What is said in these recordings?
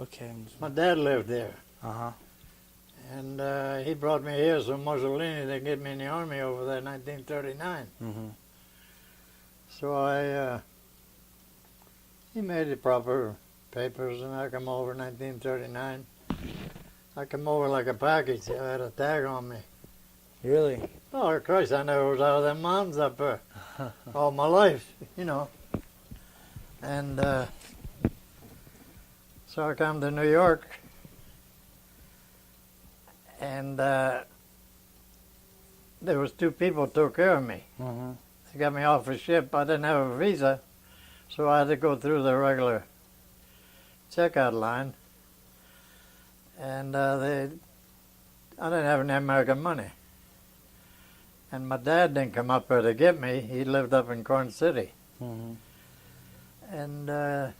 Okay. My dad lived there. Uh-huh. And he brought me here so Mussolini to get me in the army over there in 1939. Mm-hmm. So he made the proper papers, and I come over in 1939. I come over like a package. I had a tag on me. Really? Oh, of course, I never was out of them mountains up there all my life, you know. And so I come to New York, and there was two people took care of me. Mm-hmm. They got me off a ship. I didn't have a visa, so I had to go through the regular checkout line. And I didn't have any American money. And my dad didn't come up here to get me. He lived up in Corn City. Mm-hmm. And there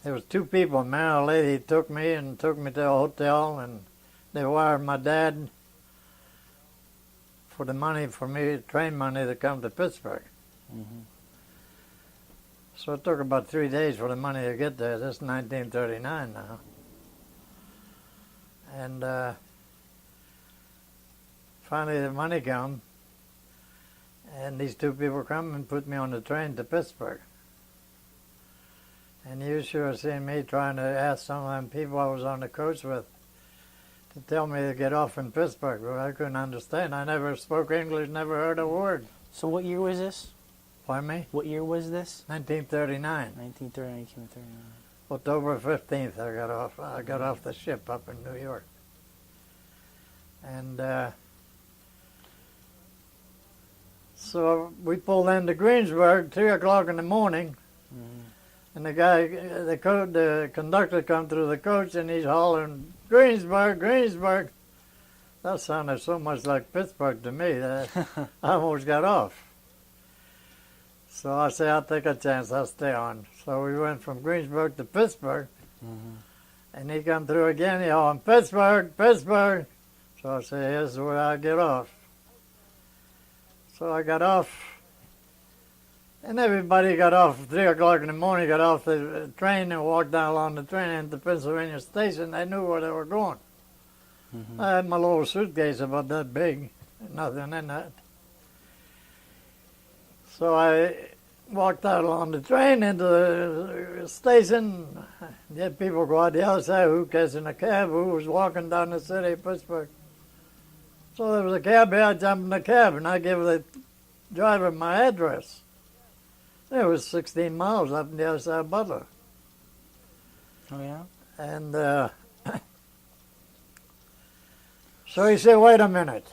was two people. A man and a lady took me to a hotel, and they wired my dad for the money for me, train money, to come to Pittsburgh. Mm-hmm. So it took about 3 days for the money to get there. This is 1939 now. And finally the money come, and these two people come and put me on the train to Pittsburgh. And you sure seen me trying to ask some of them people I was on the coach with to tell me to get off in Pittsburgh, but I couldn't understand. I never spoke English, never heard a word. So what year was this? Pardon me? What year was this? 1939. 1939, 1939. October 15th I got off. I got off the ship up in New York. And so we pulled into Greensburg, 3 o'clock in the morning, Mm-hmm. and the conductor come through the coach, and he's hollering, Greensburg, Greensburg. That sounded so much like Pittsburgh to me that I almost got off. So I said, I'll take a chance, I'll stay on. So we went from Greensburg to Pittsburgh, Mm-hmm. and he come through again, he hollering, Pittsburgh, Pittsburgh. So I said, here's where I get off. So I got off, and everybody got off 3 o'clock in the morning, got off the train and walked down along the train into Pennsylvania Station. They knew where they were going. Mm-hmm. I had my little suitcase about that big, nothing in that. So I walked out along the train into the station. You had people go out the outside, who was in a cab, who was walking down the city of Pittsburgh. So there was a cab here, I jumped in the cab, and I gave the driver my address. It was 16 miles up in the other side of Butler. Oh, yeah? And so he said, wait a minute.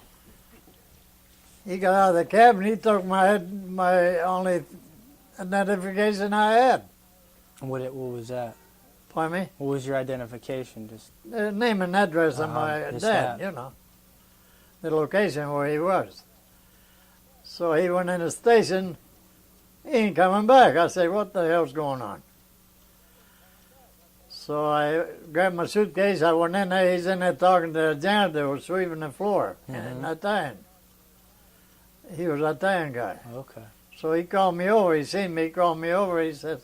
He got out of the cab, and he took my only identification I had. What was that? Pardon me? What was your identification? Just The name and address of my just dad, that. you know. The location where he was. So he went in the station. He ain't coming back. I said, what the hell's going on? So I grabbed my suitcase. I went in there. He's in there talking to the janitor who was sweeping the floor. Mhm. And Italian. He was an Italian guy. okay. So he called me over. He seen me, called me over. He said,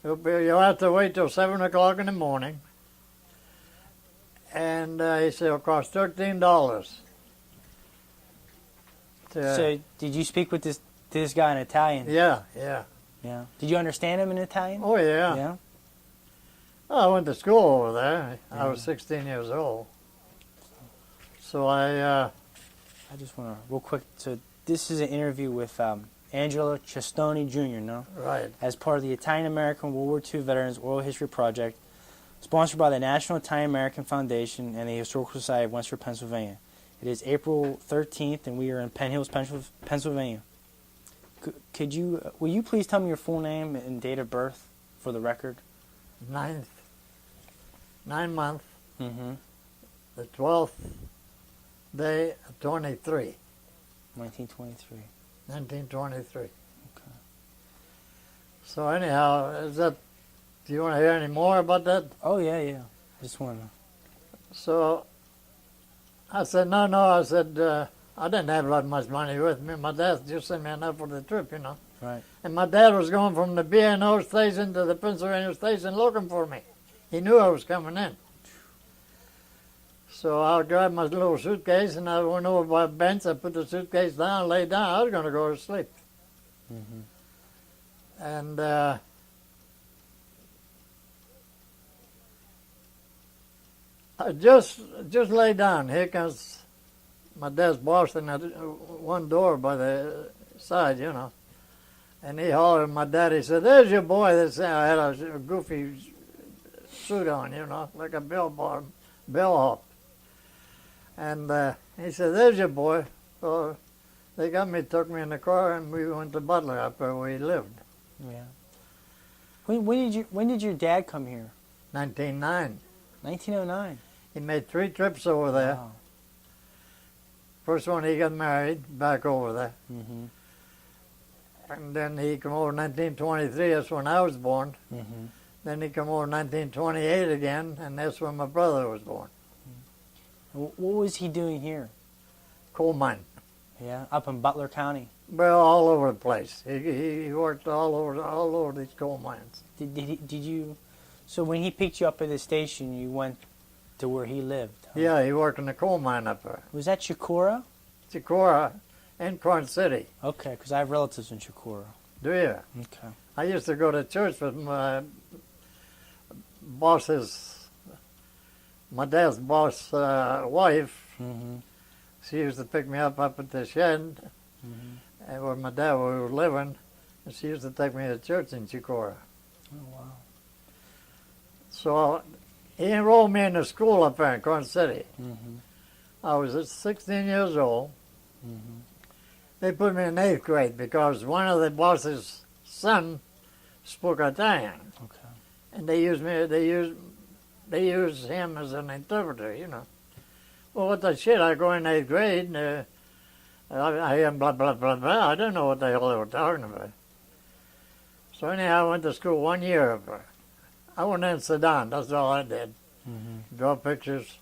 you'll have to wait till 7 o'clock in the morning. And he said, it'll cost $13. So did you speak with this guy in Italian? Yeah, yeah. Yeah. Did you understand him in Italian? Oh, yeah. Yeah. I went to school over there. I was Yeah. 16 years old. So I just want to, real quick, so this is an interview with Angelo Cestoni Jr., no? right. As part of the Italian-American World War II Veterans Oral History Project, sponsored by the National Italian-American Foundation and the Historical Society of Western Pennsylvania. It is April 13th, and we are in Penn Hills, Pennsylvania. Will you please tell me your full name and date of birth for the record? 9th month, Mm-hmm. the 12th day of 23, 1923. 1923. Okay. So anyhow, do you want to hear any more about that? Oh, yeah. I just want to. So I said, no. I said, I didn't have that much money with me. My dad just sent me enough for the trip, you know. Right. And my dad was going from the B&O station to the Pennsylvania station looking for me. He knew I was coming in. So I grabbed my little suitcase and I went over by a bench. I put the suitcase down, laid down. I was going to go to sleep. Mm-hmm. And I just lay down. Here comes my dad's boss in that one door by the side, you know. And he hollered at my dad. He said, "There's your boy." I had a goofy suit on, you know, like a bellhop. And he said, "There's your boy." So they got me, took me in the car, and we went to Butler up there where he lived. Yeah. When did your dad come here? 1909. 1909. He made 3 trips over there. Wow. First one, he got married back over there. Mm-hmm. And then he come over in 1923. That's when I was born. Mm-hmm. Then he come over in 1928 again, and that's when my brother was born. What was he doing here? Coal mine. Yeah, up in Butler County. Well, all over the place. He worked all over these coal mines. Did you? So when he picked you up at the station, you went to where he lived. Huh? Yeah, he worked in the coal mine up there. Was that Chicora? Chicora and Corn City. Okay, because I have relatives in Chicora. Do you? Okay. I used to go to church with my boss's, my dad's boss' wife. Mm-hmm. She used to pick me up at the shed, and where my dad was living, and she used to take me to church in Chicora. Oh, wow. So he enrolled me in the school up there in Corn City. Mm-hmm. I was 16 years old. Mm-hmm. They put me in 8th grade because one of the boss's son spoke Italian, Okay. and they used him as an interpreter, you know. Well, what the shit? I go in 8th grade, and I hear blah, blah, blah, blah. I didn't know what the hell they were talking about. So anyhow, I went to school 1 year up there. I went in Sedan, that's all I did. Mm-hmm. Draw pictures.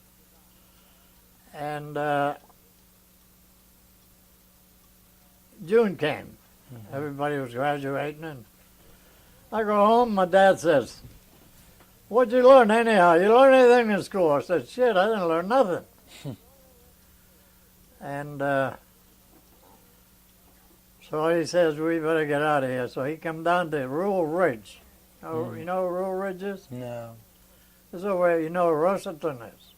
And June came. Mm-hmm. Everybody was graduating, and I go home. My dad says, "What'd you learn anyhow? You learn anything in school?" I said, "Shit, I didn't learn nothing." And so he says, "We better get out of here." So he come down to Rural Ridge. You know where Rural Ridge is? No. This is where you know where Russellton is.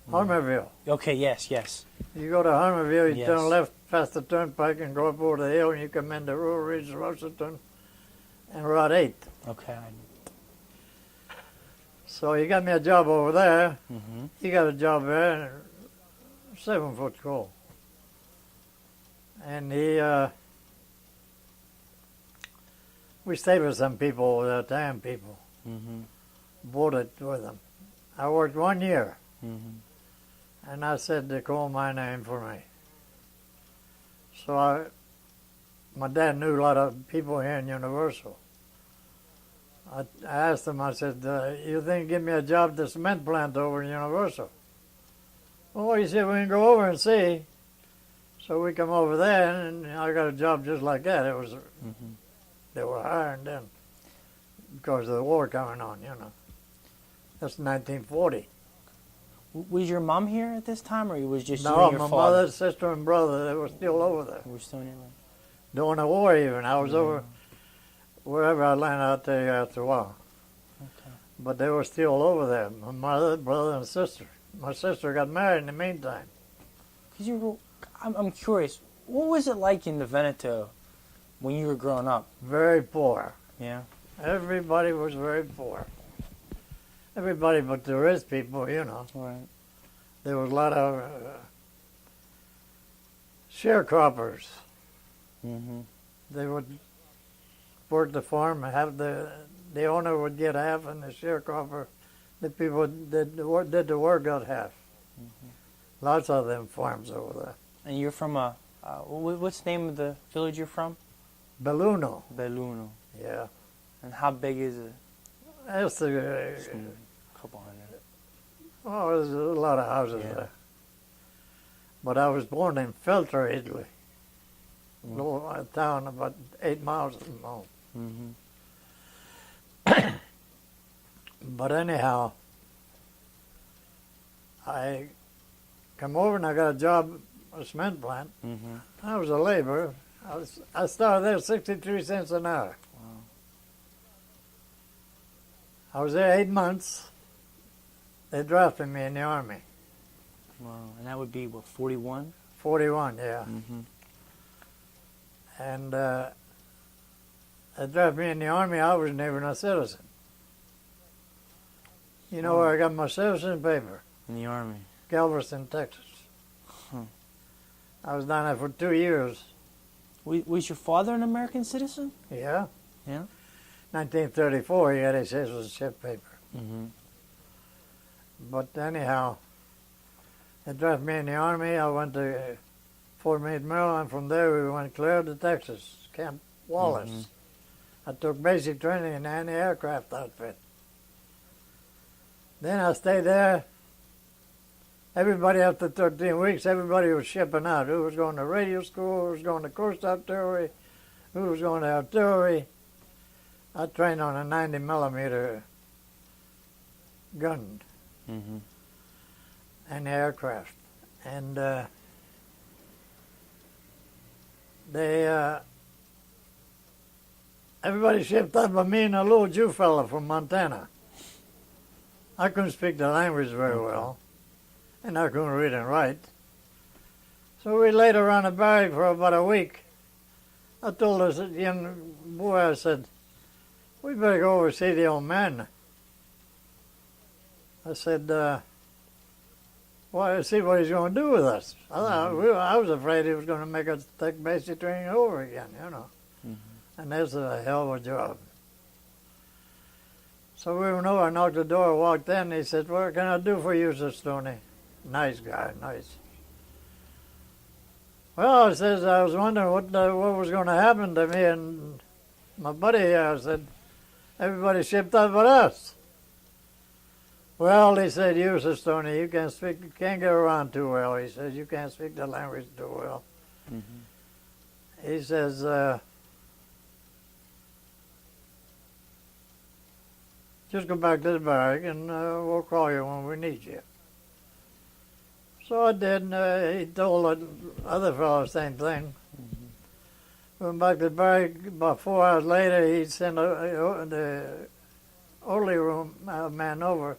Harmerville. Okay, yes. You go to Harmerville, you Yes. turn left past the turnpike and go up over the hill, and you come into Rural Ridge, Russellton, and Route 8. Okay. So he got me a job over there. Mm-hmm. He got a job there, 7 foot coal. And we stayed with some people, Italian people, Mm-hmm. boarded with them. I worked 1 year, Mm-hmm. and I said the coal mine ain't for me. So my dad knew a lot of people here in Universal. I asked him, I said, "You think give me a job at the cement plant over in Universal?" "Oh," he said, "we can go over and see." So we come over there, and I got a job just like that. It was, Mm-hmm. they were hiring then because of the war coming on, you know. That's 1940. Was your mom here at this time, or it was just you No, and your my father? mother, sister, and brother, they were still over there. We're still in it. During the war even. I was over wherever I landed out there after a while. Okay. But they were still over there. My mother, brother, and sister. My sister got married in the meantime. I'm curious. What was it like in the Veneto when you were growing up? Very poor. Yeah. Everybody was very poor. Everybody but the rich people, you know. Right. There was a lot of sharecroppers. Mm-hmm. They would work the farm and have the owner would get half, and the sharecropper, the people that did the work got half. Mm-hmm. Lots of them farms over there. And you're from what's the name of the village you're from? Belluno. Belluno. Yeah. And how big is it? That's the, Just a couple hundred. oh, there's a lot of houses Yeah. there. But I was born in Feltre, Italy. little town about 8 miles from home. Mm-hmm. But anyhow, I come over and I got a job at a cement plant. Mm-hmm. I was a laborer. I started there 63 cents an hour. Wow. I was there 8 months. They drafted me in the Army. Wow. And that would be, what, 41? 41, yeah. Mm-hmm. And they drafted me in the Army. I wasn't even a citizen. You know where I got my citizen paper? In the Army. Galveston, Texas. Huh. I was down there for 2 years. Was your father an American citizen? Yeah. Yeah? 1934, he had his citizenship paper. Mm-hmm. But anyhow, they drafted me in the Army. I went to Fort Meade, Maryland. From there, we went clear to Texas, Camp Wallace. Mm-hmm. I took basic training in the anti-aircraft outfit. Then I stayed there. Everybody, after 13 weeks, everybody was shipping out. Who was going to radio school, who was going to coast artillery, who was going to artillery. I trained on a 90 millimeter gun Mm-hmm. and aircraft. And everybody shipped out but me and a little Jew fella from Montana. I couldn't speak the language very well, and I couldn't read and write. So we laid around the barrack for about a week. I told this young boy, I said, we better go over and see the old man. I said, well, see what he's going to do with us. I was afraid he was going to make us take basic training over again, you know. Mm-hmm. And this is a hell of a job. So we went over, I knocked the door, walked in, he said, what can I do for you, Cestoni? Nice guy, nice. Well, I says, I was wondering what was going to happen to me and my buddy here. I said, everybody shipped out but us. Well, he said, you, Cestoni, you can't get around too well. He says, you can't speak the language too well. Mm-hmm. He says, just go back to the barrack and we'll call you when we need you. So I did, and he told the other fellow the same thing. Mm-hmm. Went back to the barrack. About 4 hours later, he sent the orderly room man over.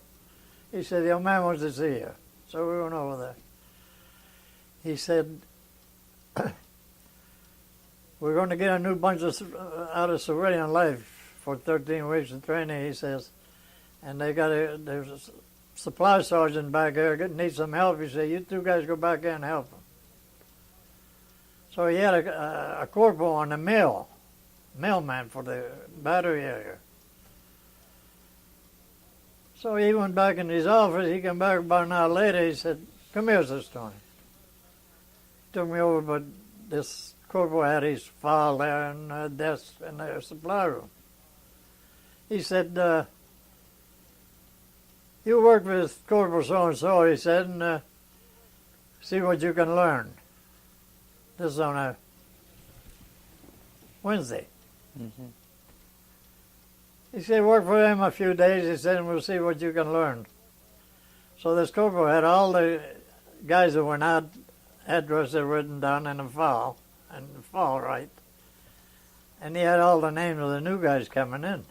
He said, the old man wants to see you. So we went over there. He said, we're going to get a new bunch out of civilian life for 13 weeks of training, he says. And there's a supply sergeant back there that needs some help. He said, you two guys go back there and help him. So he had a corporal on the mailman for the battery area. So he went back in his office. He came back about an hour later. He said, come here, Cestoni. Took me over, but this corporal had his file there and a desk in the supply room. He said, you work with Corporal so-and-so, he said, and see what you can learn. This is on a Wednesday. Mm-hmm. He said, work for him a few days, he said, and we'll see what you can learn. So this corporal had all the guys that went out, addresses written down in a file right. And he had all the names of the new guys coming in.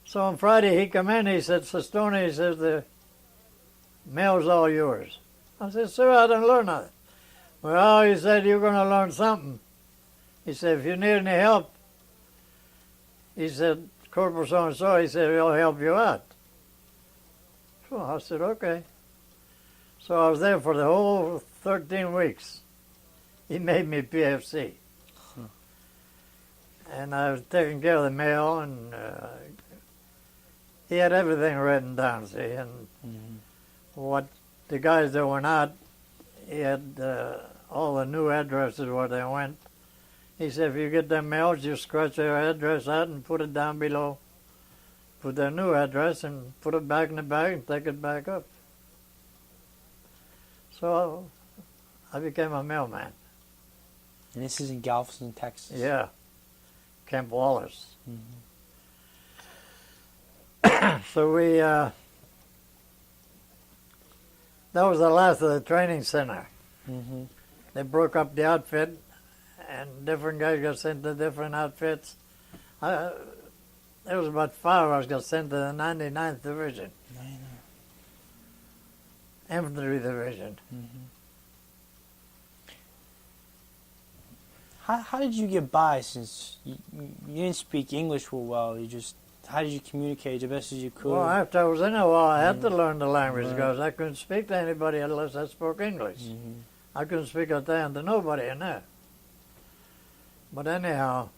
So on Friday he come in, he said, Cestoni, he says, the mail's all yours. I said, sir, I didn't learn nothing. Well, he said, you're going to learn something. He said, if you need any help, he said, Corporal so-and-so, he said, he'll help you out. So I said, okay. So I was there for the whole 13 weeks. He made me PFC. Huh. And I was taking care of the mail, and he had everything written down, see, and what the guys that went out, he had all the new addresses where they went. He said, if you get them mails, you scratch their address out and put it down below. Put their new address and put it back in the bag and take it back up. So I became a mailman. And this is in Galveston, Texas. Yeah, Camp Wallace. Mm-hmm. So we, that was the last of the training center. Mm-hmm. They broke up the outfit, and different guys got sent to different outfits. There was about 5 of us got sent to the 99th Division, Infantry Division. Mm-hmm. How did you get by, since you didn't speak English real well? How did you communicate the best as you could? Well, after I was in a while, I had to Mhm. learn the language Right. because I couldn't speak to anybody unless I spoke English. Mm-hmm. I couldn't speak Italian to nobody in there. But anyhow,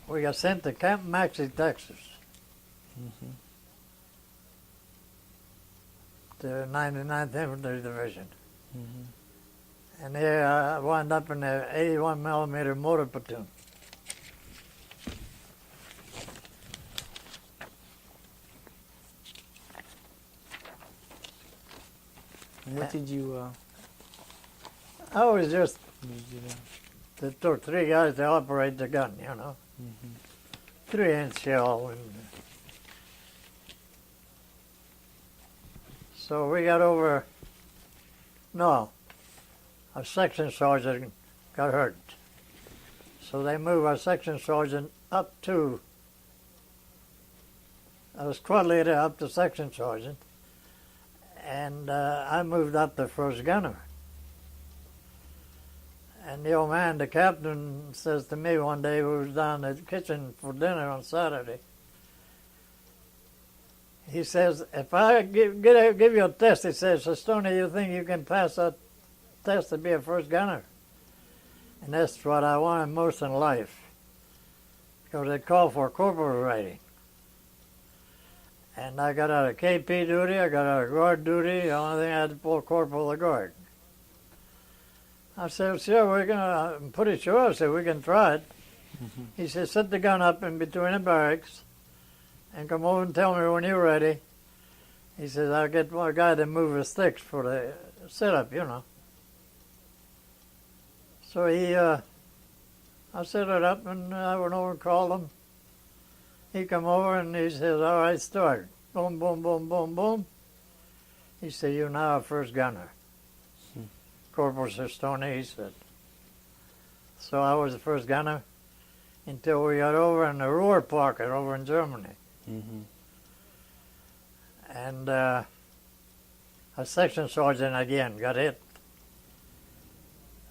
we got sent to Camp Maxey, Texas, Mm-hmm. to 99th Infantry Division. Mm-hmm. And there I wound up in the 81 millimeter Motor Platoon. And what did you I was just, do there? it took 3 guys to operate the gun, you know. Mm-hmm. 3-inch shell. And so we got over, no, a section sergeant got hurt. So they moved our section sergeant up to, I was squad leader up to section sergeant, and I moved up to first gunner. And the old man, the captain, says to me one day, we was down at the kitchen for dinner on Saturday. He says, if I give you a test, he says, Cestoni, you think you can pass that test to be a first gunner? And that's what I wanted most in life, because they called for corporal rating. And I got out of KP duty, I got out of guard duty, the only thing I had to pull corporal of the guard. I said, sure, I'm pretty sure. I said, we can try it. Mm-hmm. He said, set the gun up in between the barracks and come over and tell me when you're ready. He says, I'll get a guy to move the sticks for the setup, you know. So I set it up, and I went over and called him. He come over and he says, all right, start. Boom, boom, boom, boom, boom. He said, you're now a first gunner. Corporal Cestoni, he said. So I was the first gunner until we got over in the Ruhr pocket over in Germany. Mm-hmm. And a section sergeant again got hit.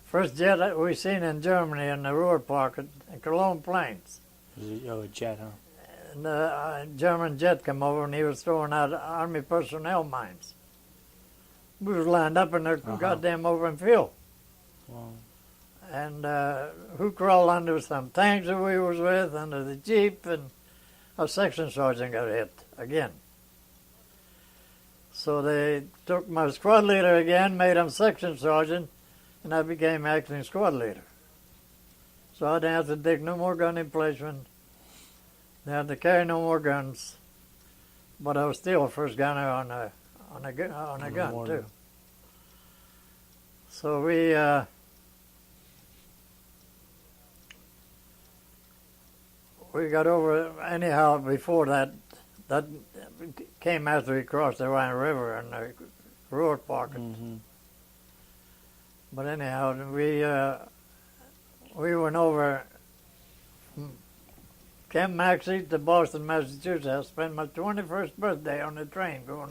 First jet we seen in Germany in the Ruhr pocket in Cologne Plains. A jet, huh? And a German jet come over and he was throwing out Army personnel mines. We was lined up in the goddamn open field. Wow. And who crawled under some tanks that we was with, under the Jeep, and a section sergeant got hit again. So they took my squad leader again, made him section sergeant, and I became acting squad leader. So I didn't have to take no more gun emplacement, didn't have to carry no more guns, but I was still a first gunner on a gun too. So we got over anyhow. Before that came after we crossed the Rhine River and the Ruhr pocket. Mm-hmm. But anyhow, we went over from Camp Maxey to Boston, Massachusetts. I spent my 21st birthday on the train going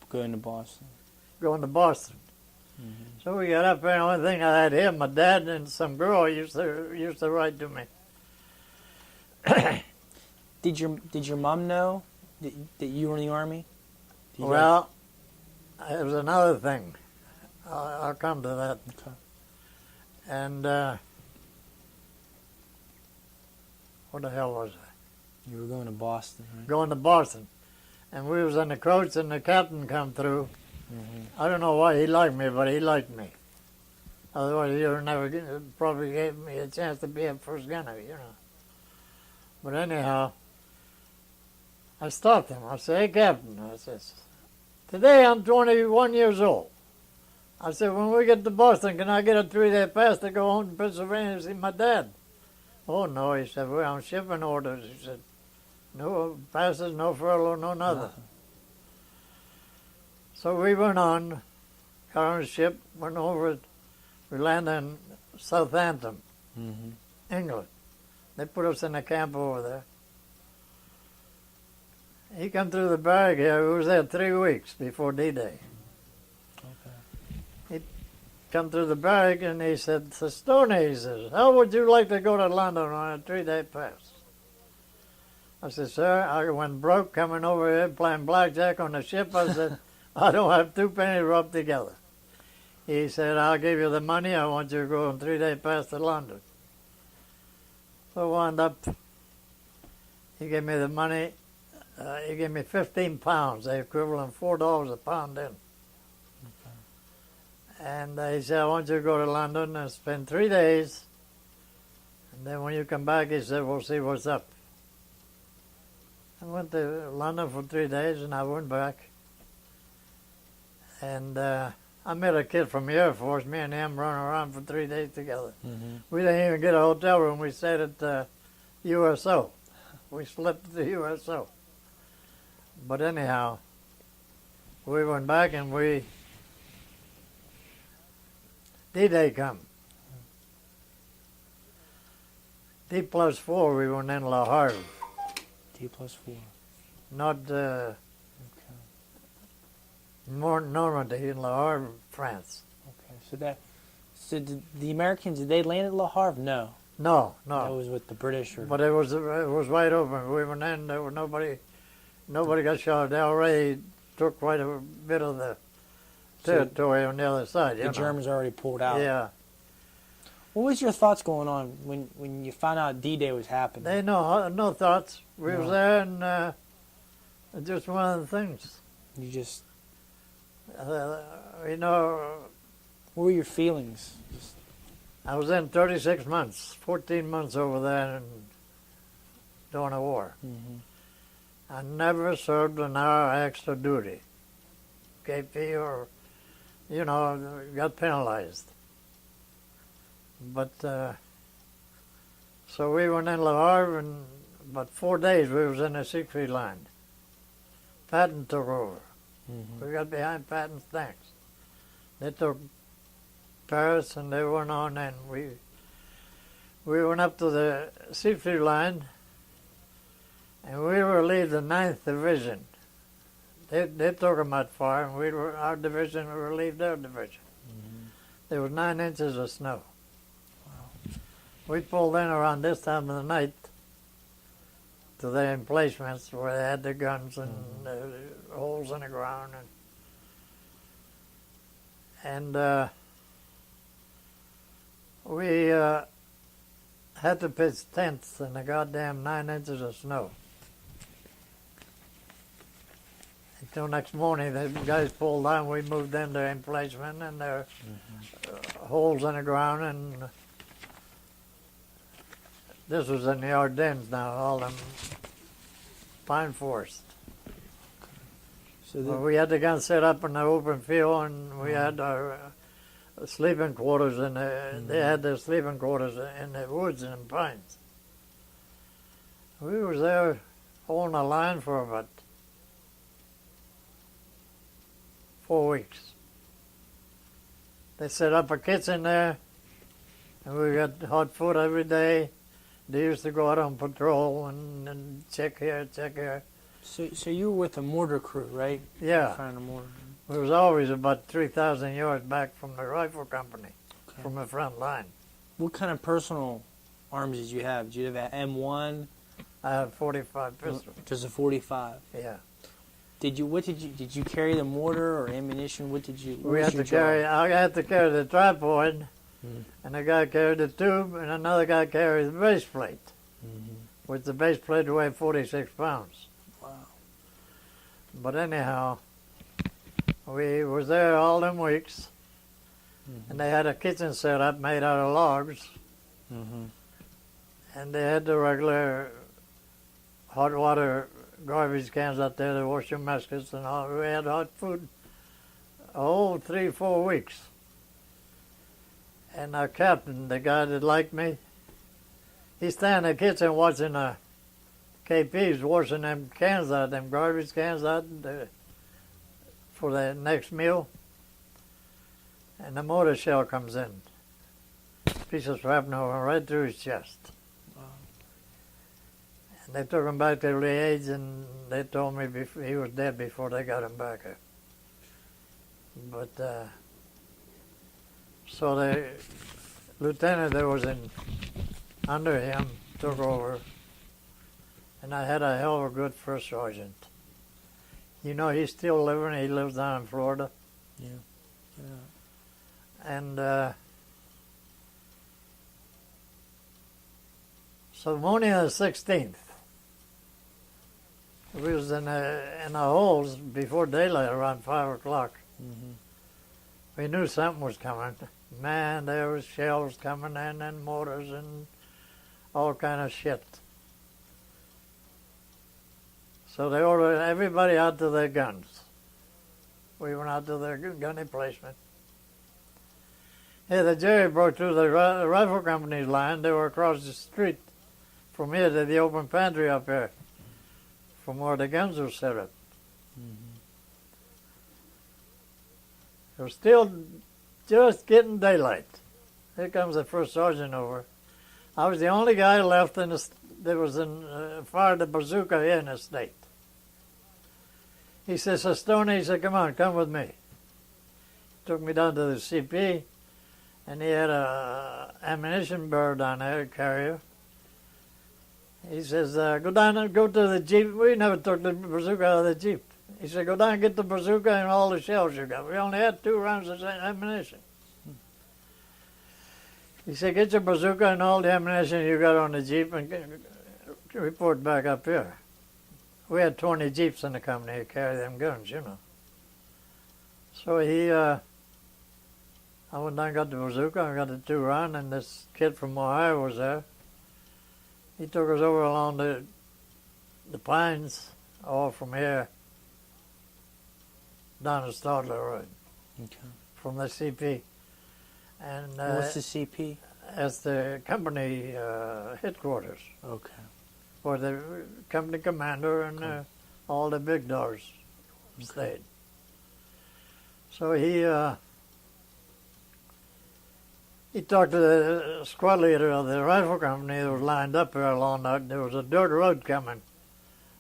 Going to Boston. to Boston. Mm-hmm. So we got up there. The only thing I had him, my dad, and some girl used to write to me. Did your mom know that you were in the Army? Well, it was another thing. I'll come to that. Okay. And what the hell was I? You were going to Boston, right? Going to Boston. And we was in the coach and the captain come through. Mm-hmm. I don't know why he liked me, but he liked me. Otherwise, he would never probably gave me a chance to be a first gunner, you know. But anyhow, I stopped him. I said, hey, Captain, I says, today I'm 21 years old. I said, when we get to Boston, can I get a 3-day pass to go home to Pennsylvania to see my dad? Oh, no, he said, we're on shipping orders. He said, no passes, no furlough, no nothing. So we went on, got on a ship, went over, we landed in Southampton, England. They put us in a camp over there. He come through the barrack here. We was there 3 weeks before D-Day. He come through the barrack and he said, Cestoni, he says, how would you like to go to London on a 3-day pass? I said, sir, I went broke coming over here playing blackjack on the ship. I said, I don't have 2 pennies rubbed together. He said, I'll give you the money. I want you to go on a 3-day pass to London. So I wound up, he gave me the money. He gave me 15 pounds, the equivalent $4 a pound then. And he said, I want you to go to London and spend 3 days. And then when you come back, he said, we'll see what's up. I went to London for 3 days and I went back. And I met a kid from the Air Force. Me and him running around for 3 days together. We didn't even get a hotel room. We stayed at the USO. We slept at the USO. But anyhow, we went back and D-Day come. D+4, we went in La Havre. D+4. Not Normandy, in Le Havre, France. Okay, so did the Americans, did they land at Le Havre? No. No. That was with the British, or? But it was wide open. We went in, there was nobody got shot. They already took quite a bit of the territory on the other side. The Germans already pulled out. Yeah. What was your thoughts going on when you found out D-Day was happening? They no thoughts. We was there, and just one of the things. You just, what were your feelings? I was in 36 months, 14 months over there and during the war. I never served an hour extra duty, KP, or, got penalized. But, so we went in Le Havre, and about 4 days we was in the Siegfried line. Patton took over. We got behind Patton's tanks. They took Paris and they went on, and we went up to the Siegfried line, and we were lead the 9th Division. They took them that far, and our division, we were lead their division. There was 9 inches of snow. Wow. We pulled in around this time of the night to their emplacements where they had the guns and holes in the ground, and we had to pitch tents in the goddamn 9 inches of snow. Until next morning, the guys pulled down. We moved in their emplacement, and there were holes in the ground, and this was in the Ardennes now, all them pine forest. So we had the guns set up in the open field, and we had our sleeping quarters in they had their sleeping quarters in the woods and pines. We was there holding a line for about 4 weeks. They set up a kitchen there, and we got hot food every day. They used to go out on patrol and check here, check here. So you were with a mortar crew, right? Yeah. Firing a mortar. It was always about 3,000 yards back from the rifle company, from the front line. What kind of personal arms did you have? Did you have an M1? I had 45 pistols. Just a 45. Yeah. Did you carry the mortar or ammunition? I had to carry the tripod, and a guy carried the tube, and another guy carried the base plate, with the base plate weighed 46 pounds. Wow. But anyhow, we was there all them weeks, and they had a kitchen set up made out of logs, and they had the regular hot water garbage cans out there to wash your muskets and all. We had hot food a whole 3-4 weeks. And our captain, the guy that liked me, he's standing in the kitchen watching KPs washing them cans out, them garbage cans out for the next meal. And the mortar shell comes in. Piece of shrapnel went right through his chest. Wow. And they took him back to Liège, and they told me he was dead before they got him back here. But, so the lieutenant that was under him took over, and I had a hell of a good first sergeant. You know, he's still living. He lives down in Florida. Yeah. And so morning of the 16th, we was in the holes before daylight, around 5 o'clock. Mm-hmm. We knew something was coming. Man, there was shells coming in and mortars and all kind of shit. So they ordered everybody out to their guns. We went out to their gun emplacement. Yeah, the Jerry broke through the rifle company's line. They were across the street from here to the open pantry up here, from where the guns were set up. Mm-hmm. It was still just getting daylight. Here comes the first sergeant over. I was the only guy left that was fired a bazooka here in the state. He says, Cestoni, he said, come with me. He took me down to the CP, and he had a ammunition barrel down there, a carrier. He says, go to the Jeep. We never took the bazooka out of the Jeep. He said, go down and get the bazooka and all the shells you got. We only had 2 rounds of ammunition. He said, get your bazooka and all the ammunition you got on the Jeep and report back up here. We had 20 Jeeps in the company to carry them guns, you know. So I went down and got the bazooka, I got the 2 round, and this kid from Ohio was there. He took us over along the pines, all from here, down the Stadler Road, Okay. from the CP. And What's the CP? That's the company headquarters, Okay. where the company commander and all the big dogs stayed. So he talked to the squad leader of the rifle company that was lined up there along that. There was a dirt road coming,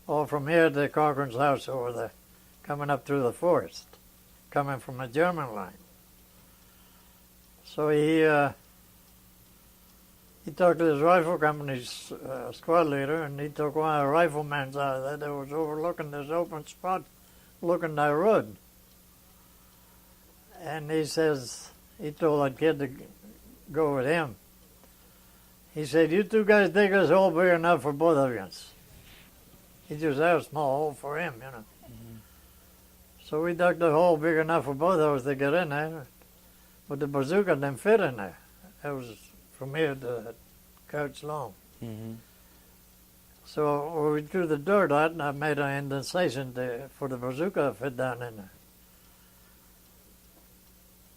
all from here to Cochran's house over there, coming up through the forest, coming from a German line. So he talked to his rifle company's squad leader, and he took one of the riflemen out of there that was overlooking this open spot, looking that road. And he says, he told that kid to go with him. He said, you 2 guys take this hole big enough for both of you. He just had a small hole for him, you know. Mm-hmm. So we dug the hole big enough for both of us to get in there. But the bazooka didn't fit in there. It was from here to the couch long. Mm-hmm. So when we drew the dirt out, and I made an indentation for the bazooka to fit down in there.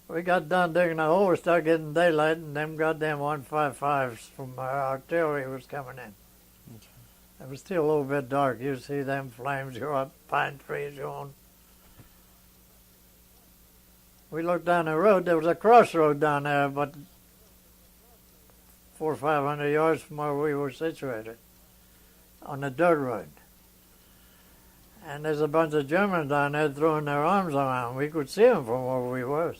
We got done digging the hole, we started getting daylight, and them goddamn 155s from our artillery was coming in. Okay. It was still a little bit dark. You see them flames go up, pine trees going. We looked down the road. There was a crossroad down there, but 400 or 500 yards from where we were situated, on the dirt road. And there's a bunch of Germans down there throwing their arms around. We could see them from where we was.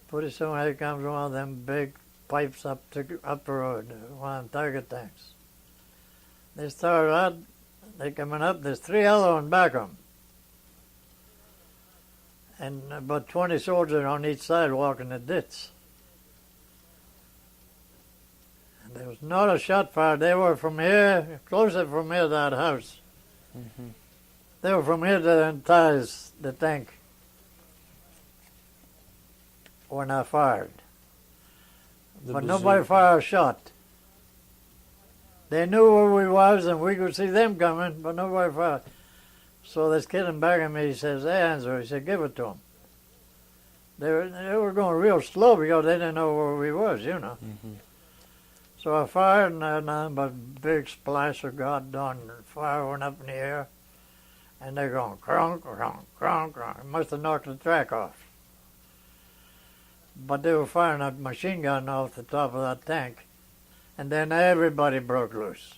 Pretty soon here comes one of them big pipes up the road, one of them tiger tanks. They started out, they coming up, there's 3 other ones back of them. And about 20 soldiers on each side walking the ditch. And there was not a shot fired. They were from here, closer from here to that house. Mm-hmm. They were from here to the tires, the tank, when I fired. But nobody fired a shot. They knew where we was, and we could see them coming, but nobody fired. So this kid in back of me, he says, hey, Angelo, he said, give it to him. they were going real slow because they didn't know where we was, you know. Mm-hmm. So I fired, and nothing but a big splash of goddamn fire went up in the air, and they're going cronk, cronk, cronk, cronk. It must have knocked the track off. But they were firing a machine gun off the top of that tank, and then everybody broke loose.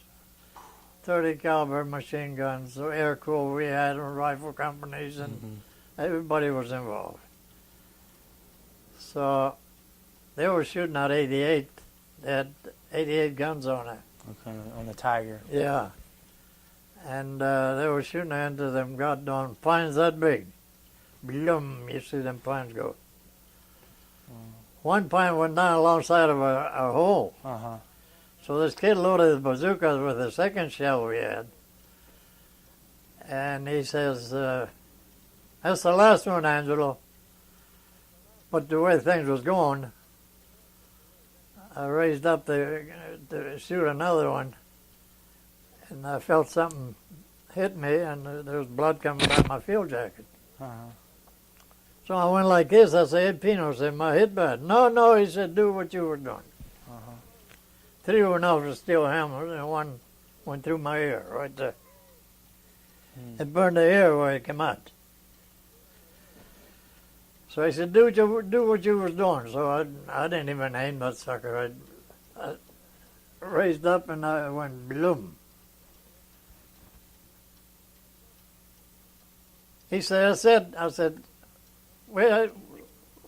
30 caliber machine guns, the air crew we had, and rifle companies, and everybody was involved. So they were shooting at 88. They had 88 guns on it. Okay, on the Tiger. Yeah. And they were shooting into them goddamn pines that big. Bloom, you see them pines go. One pine went down alongside of a hole. Uh-huh. So this kid loaded the bazookas with the second shell we had. And he says, that's the last one, Angelo. But the way things was going, I raised up to shoot another one, and I felt something hit me, and there was blood coming down my field jacket. Uh-huh. So I went like this. I said, hey, Pino, said, my hit bad. No, he said, do what you were doing. Uh-huh. 3 went off with steel hammers, and one went through my ear right there. It burned the ear where it came out. So he said, do what you was doing. So I didn't even aim that sucker. I raised up and I went bloom. He said, I said, we're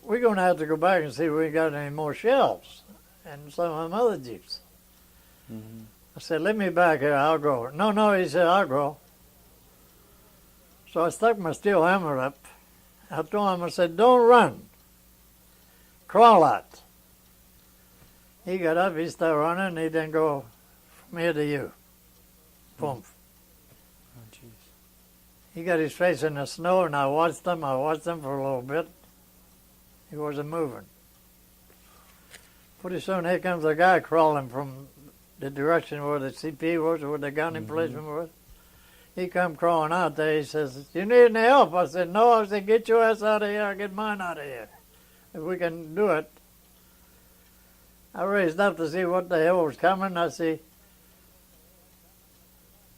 going to have to go back and see if we got any more shells and some of them other jeeps. Mm-hmm. I said, let me back here, I'll go. No, he said, I'll go. So I stuck my steel hammer up. I told him, I said, don't run. Crawl out. He got up, he started running, and he didn't go from here to you. Boom. Oh, jeez. He got his face in the snow, and I watched him for a little bit. He wasn't moving. Pretty soon, here comes a guy crawling from the direction where the CP was, where the gun emplacement was. He come crawling out there. He says, you need any help? I said, no. I said, get your ass out of here. I'll get mine out of here. If we can do it. I raised up to see what the hell was coming. I see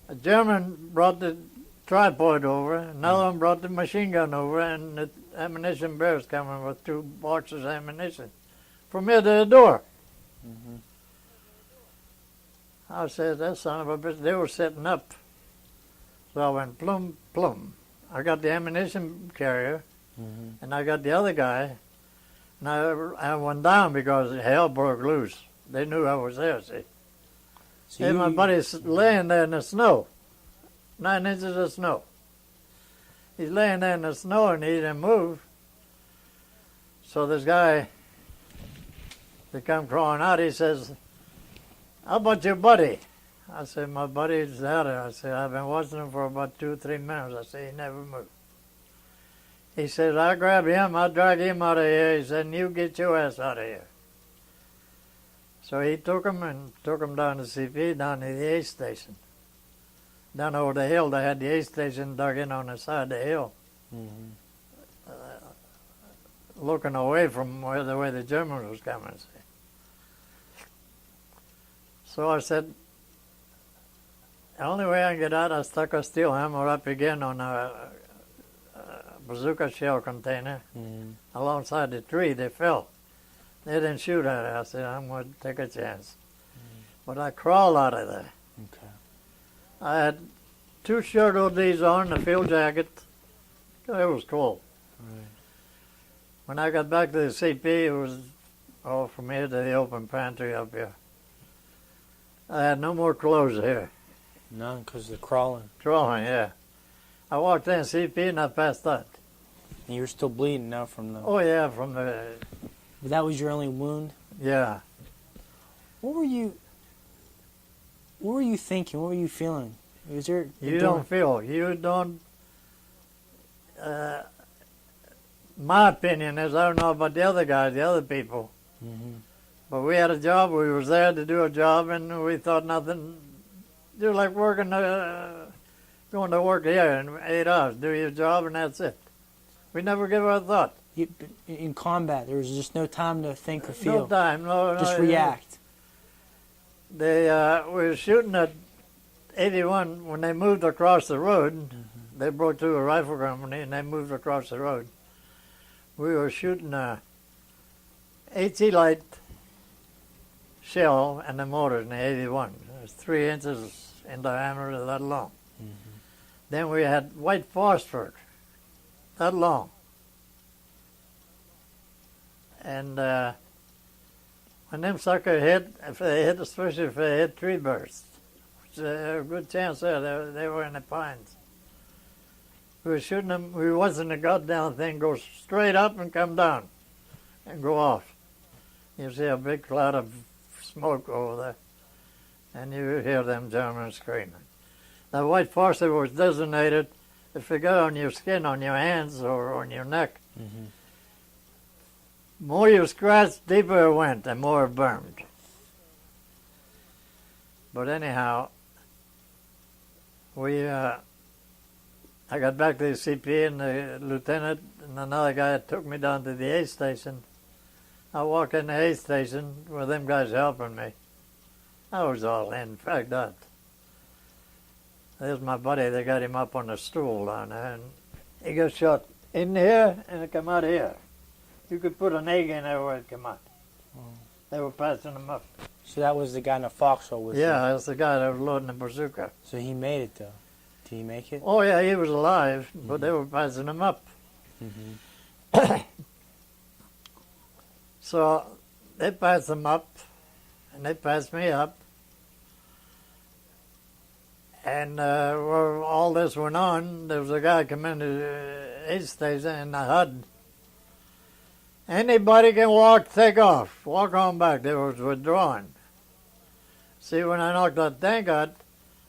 a German brought the tripod over. Another one brought the machine gun over. And the ammunition bear's coming with 2 boxes of ammunition from here to the door. Mm-hmm. I said, that son of a bitch. They were setting up. So I went plum, plum. I got the ammunition carrier, and I got the other guy, and I went down because hell broke loose. They knew I was there, see. So And my buddy's laying there in the snow, 9 inches of snow. He's laying there in the snow, and he didn't move. So this guy, they come crawling out, he says, how about your buddy? I said, my buddy's out there. I said, I've been watching him for about 2 or 3 minutes. I said, he never moved. He said, I'll grab him, I'll drag him out of here. He said, and you get your ass out of here. So he took him and took him down to CP, down to the aid station. Down over the hill, they had the aid station dug in on the side of the hill. Looking away from the way the Germans was coming. See. So I said, the only way I can get out, I stuck a steel hammer up again on a bazooka shell container alongside the tree. They fell. They didn't shoot at it. I said, I'm going to take a chance. But I crawled out of there. Okay. I had 2 shirt ODs on, a field jacket. It was cold. Right. When I got back to the CP, it was all from here to the open pantry up here. I had no more clothes here. None, because they're crawling. Crawling, yeah. I walked in CP and I passed out. And you were still bleeding now from the... Oh, yeah, from the... But that was your only wound? Yeah. What were you thinking? What were you feeling? Was there... You don't... my opinion is, I don't know about the other guys, the other people. But we had a job, we was there to do a job, and we thought nothing... Do like working, going to work here in 8 hours, do your job, and that's it. We never give it a thought. In combat, there was just no time to think or feel. No time, no. Just no, react. They were shooting at 81 when they moved across the road. They broke through a rifle company and they moved across the road. We were shooting a AT light shell and the mortar in the 81. It was 3 inches in diameter, that long. Then we had white phosphor, that long. And when them suckers hit, if they hit, especially if they hit tree bursts, which there was a good chance there, they were in the pines. We were shooting them, we were watching the goddamn thing go straight up and come down and go off. You see a big cloud of smoke over there, and you hear them Germans screaming. The white phosphor was designated if it got on your skin, on your hands or on your neck. More you scratched, deeper it went, and more it burned. But anyhow, I got back to the CP, and the lieutenant and another guy took me down to the aid station. I walk in the aid station with them guys helping me. I was all in fact that. There's my buddy, they got him up on a stool down there, and he got shot in here and it come out here. You could put an egg in there where it came out. They were passing him up. So that was the guy in the foxhole with Yeah, you. that's the guy that was loading the bazooka. So he made it, though. Did he make it? Oh yeah, he was alive, but they were passing him up. So they passed him up, and they passed me up. And where all this went on, there was a guy come into the aid station in the HUD. Anybody can walk, take off, walk on back. They was withdrawing. See, when I knocked that tank out,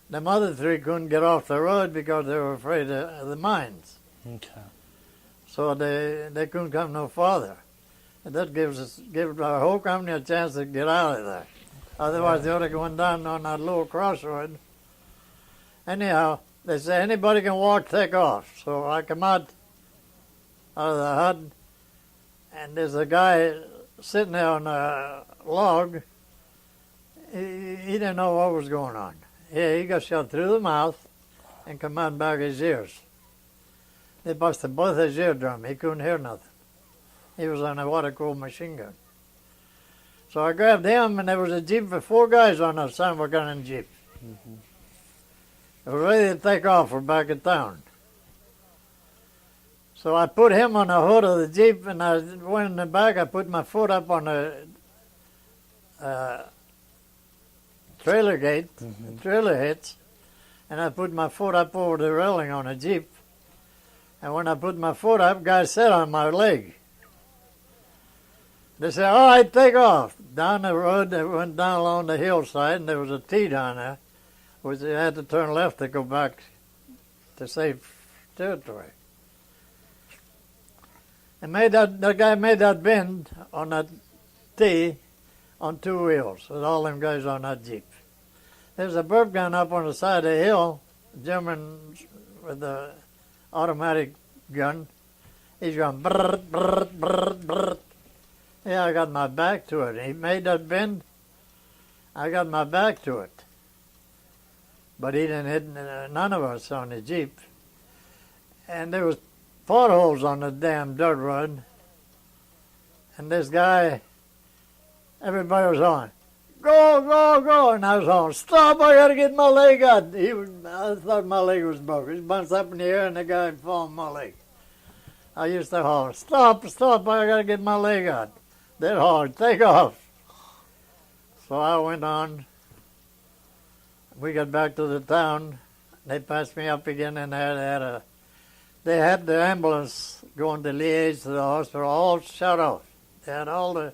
them other 3 couldn't get off the road because they were afraid of the mines. Okay. So they couldn't come no farther. And that gives our whole company a chance to get out of there. Otherwise, they would have gone down on that little crossroad. Anyhow, they say anybody can walk, take off. So I come out of the HUD, and there's a guy sitting there on a log. He didn't know what was going on. Yeah, he got shot through the mouth and come out back his ears. They busted both his eardrum. He couldn't hear nothing. He was on a water-cooled machine gun. So I grabbed him, and there was a jeep with 4 guys on a son of a gun and jeep. They were ready to take off. We're back in town. So I put him on the hood of the jeep, and I went in the back. I put my foot up on the trailer gate, the trailer hitch, and I put my foot up over the railing on the jeep. And when I put my foot up, guys sat on my leg. They said, all right, take off. Down the road, they went down along the hillside, and there was a T down there, which they had to turn left to go back to safe territory. And that guy made that bend on that T on 2 wheels with all them guys on that Jeep. There's a burp gun up on the side of the hill, German with the automatic gun. He's going brrrt, brrrt, brrrt, brrrt. Yeah, I got my back to it. He made that bend. I got my back to it. But he didn't hit none of us on the Jeep. And there was potholes on the damn dirt road. And this guy, everybody was on, go, go, go. And I was on, stop, I got to get my leg out. I thought my leg was broken. He bounced up in the air and the guy fell on my leg. I used to holler, stop, stop, I got to get my leg out. They'd holler, take off. So I went on. We got back to the town. They passed me up again, and they had the ambulance going to Liège to the hospital all shut off. They had all the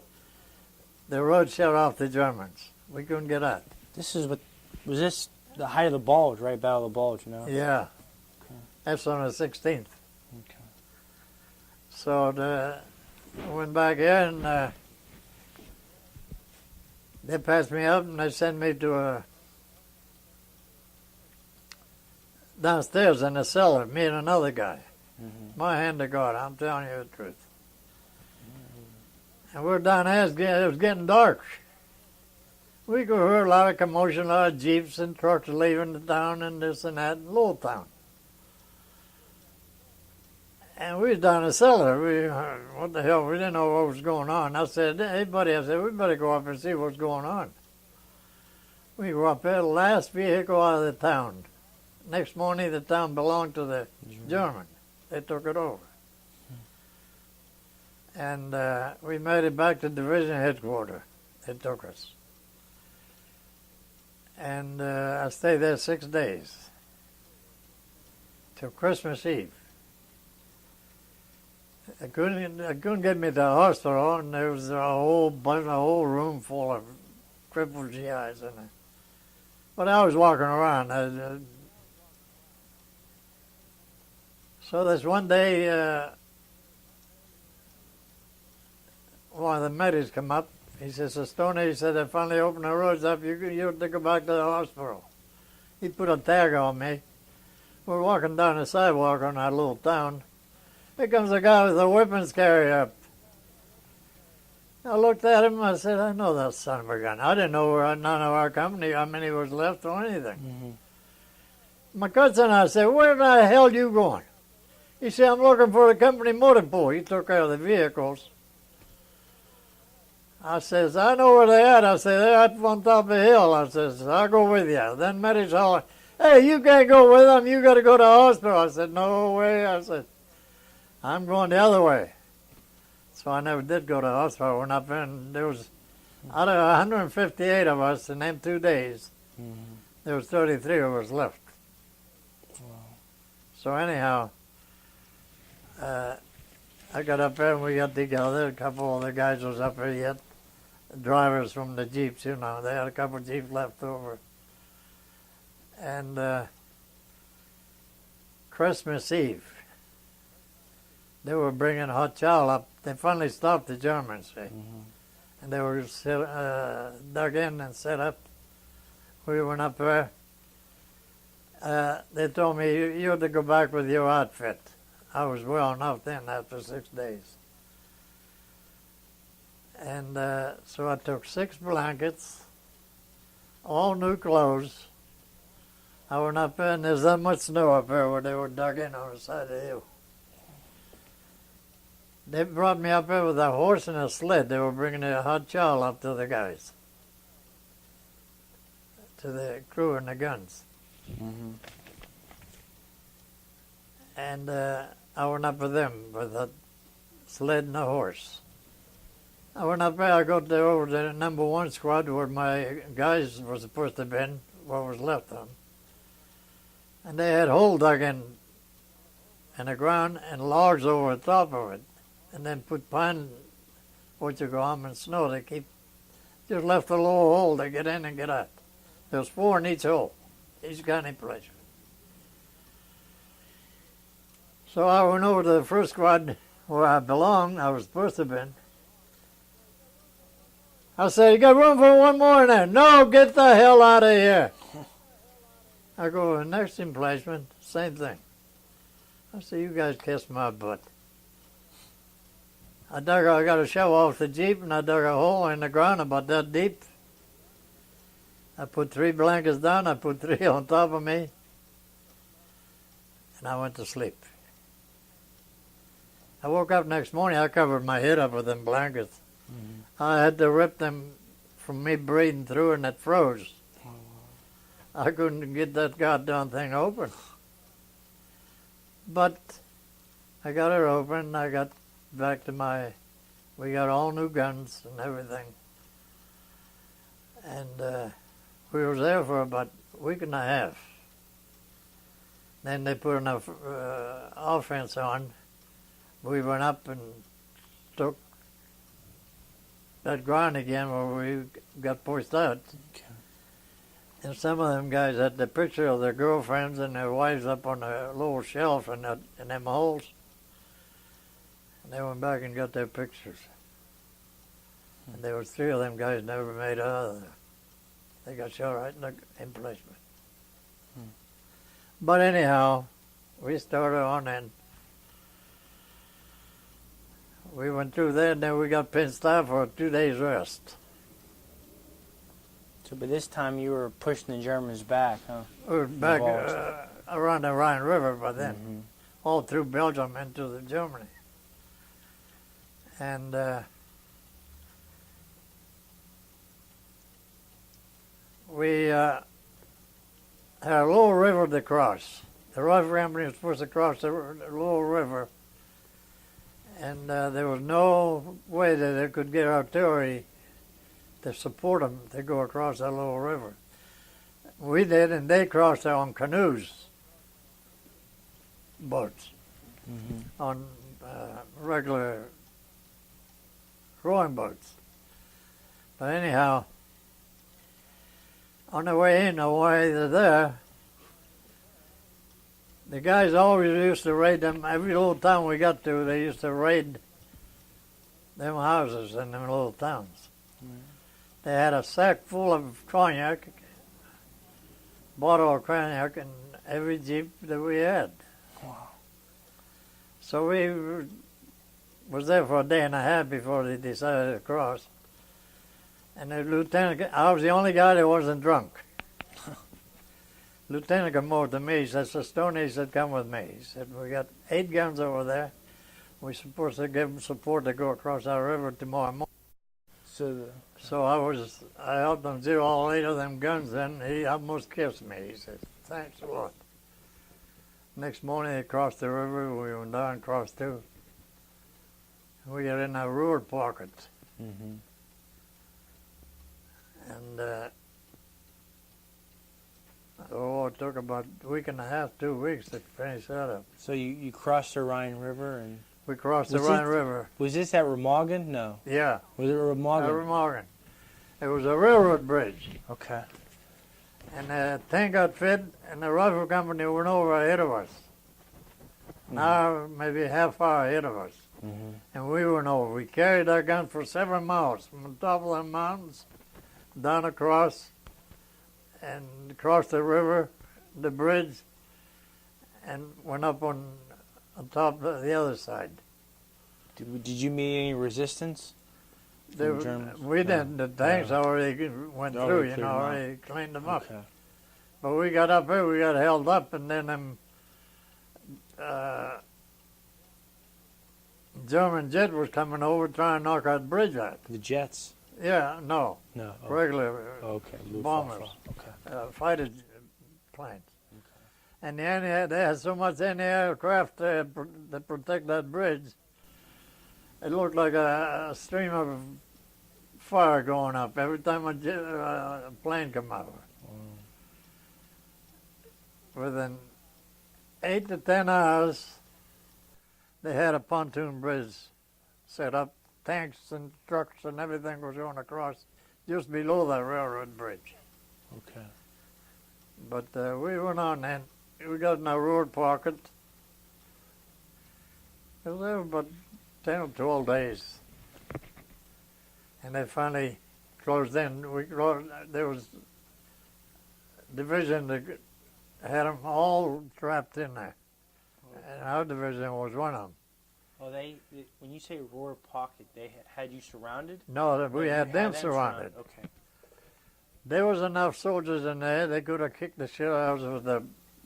road shut off the Germans. We couldn't get out. Was this the height of the Bulge, right? Battle of the Bulge, you know? Yeah. Okay. That's on the 16th. Okay. So I went back here, and they passed me up, and they sent me to downstairs in the cellar, me and another guy. My hand to God, I'm telling you the truth. And we're down there, it was getting dark. We could hear a lot of commotion, a lot of jeeps and trucks leaving the town and this and that, in Little Town. And we was down in the cellar. What the hell, we didn't know what was going on. I said, hey buddy, I said, we better go up and see what's going on. We go up there, the last vehicle out of the town. Next morning, the town belonged to the German. They took it over. And we made it back to division headquarters. They took us. And I stayed there 6 days, till Christmas Eve. I couldn't get me to the hospital, and there was a whole room full of crippled GIs in it. But I was walking around. So this one day, one of the medics come up. He says, Cestoni, he said, they finally opened the roads up. You have to go back to the hospital. He put a tag on me. We're walking down the sidewalk on our little town. Here comes a guy with a weapons carrier up. I looked at him, I said, I know that son of a gun. I didn't know none of our company, how many was left or anything. My cousin, I said, where the hell you going? He said, I'm looking for the company motor pool. He took care of the vehicles. I says, I know where they at. I said, they're up on top of the hill. I says, I'll go with you. Then medics holler, hey, you can't go with them. You got to go to the hospital. I said, no way. I said, I'm going the other way. So I never did go to the hospital. When there was, out of 158 of us in them 2 days, there was 33 of us left. Wow. So anyhow, I got up there and we got together. A couple of the guys was up there yet. Drivers from the Jeeps, you know. They had a couple of Jeeps left over. And Christmas Eve, they were bringing hot chow up. They finally stopped the Germans, see. And they were dug in and set up. We went up there. They told me, you had to go back with your outfit. I was well enough then after 6 days. And so I took 6 blankets, all new clothes. I went up there, and there's that much snow up there where they were dug in on the side of the hill. They brought me up there with a horse and a sled. They were bringing a hot chow up to the guys, to the crew and the guns. And I went up with them with a sled and a horse. I went up there, I got there over the number 1 squad where my guys were supposed to have been, what was left of them. And they had hole dug in the ground and logs over the top of it. And then put pine, and snow to keep, just left a little hole to get in and get out. There was 4 in each hole, each gunny place. So I went over to the first squad where I belonged, I was supposed to have been. I said, you got room for one more in there? No, get the hell out of here. I go to the next emplacement, same thing. I said, you guys kiss my butt. I got a shovel off the Jeep and I dug a hole in the ground about that deep. I put 3 blankets down, I put 3 on top of me, and I went to sleep. I woke up next morning, I covered my head up with them blankets. I had to rip them from me breathing through and it froze. I couldn't get that goddamn thing open. But I got it open, I got back to we got all new guns and everything. And we was there for about a week and a half. Then they put enough offense on. We went up and took that ground again where we got pushed out. Okay. And some of them guys had the picture of their girlfriends and their wives up on a little shelf in them holes. And they went back and got their pictures. And there was 3 of them guys never made it out of there. They got shot right in the emplacement. But anyhow, we started on and we went through there, and then we got pinched out for 2 days rest. So by this time you were pushing the Germans back, huh? We were back Bulge. around the Rhine River by then, Mm-hmm. all through Belgium into the Germany. And we had a little river to cross. The riflemen were supposed to cross the little river, and there was no way that they could get artillery to support them to go across that little river. We did, and they crossed there on canoes, boats, Mm-hmm. on regular rowing boats. But anyhow, on the way in, the way to there, the guys always used to raid them. Every little town we got to, they used to raid them houses in them little towns. Mm-hmm. They had a sack full of cognac, bottle of cognac, in every jeep that we had. Wow. So we was there for a day and a half before they decided to cross. And the lieutenant, I was the only guy that wasn't drunk. Lieutenant came over to me. He said, Cestoni, he said, come with me. He said, we got 8 guns over there. We're supposed to give them support to go across our river tomorrow morning. So I helped them zero all 8 of them guns, and he almost kissed me. He said, thanks a lot. Next morning they crossed the river. We went down and crossed too. We got in a road pocket. Mm-hmm. And it took about a week and a half, 2 weeks to finish that up. So you crossed the Rhine River, and We crossed the Was Rhine it- River. was this at Remagen? No. Yeah, Was it Remagen? Remagen. It was a railroad bridge. Okay. And the tank got fit, and the rifle company went over ahead of us. Now, maybe half hour ahead of us. Mm-hmm. And we went over. We carried our gun for 7 miles from the top of the mountains down across and across the river, the bridge, and went up on top of the other side. Did you meet any resistance? There, From Germans? we didn't. The tanks No. already went They through, already you cleared know, them out. already cleaned them up. Okay. But we got up here, we got held up, and then them German jet was coming over trying to knock our bridge out. The jets? Yeah, no, No. Oh, regular okay. Luftwaffe. bombers. Okay. Fighter planes. And they had so much anti-aircraft that protect that bridge. It looked like a stream of fire going up every time a plane come over. Within 8 to 10 hours, they had a pontoon bridge set up. Tanks and trucks and everything was going across just below that railroad bridge. Okay. But we went on and we got in a road pocket. It was there about 10 or 12 days. And they finally closed in. There was a division that had them all trapped in there. And our division was one of them. Oh, when you say roar pocket, they had you surrounded? No, we You had them surrounded. Okay. There was enough soldiers in there, they could have kicked the shit out of us with a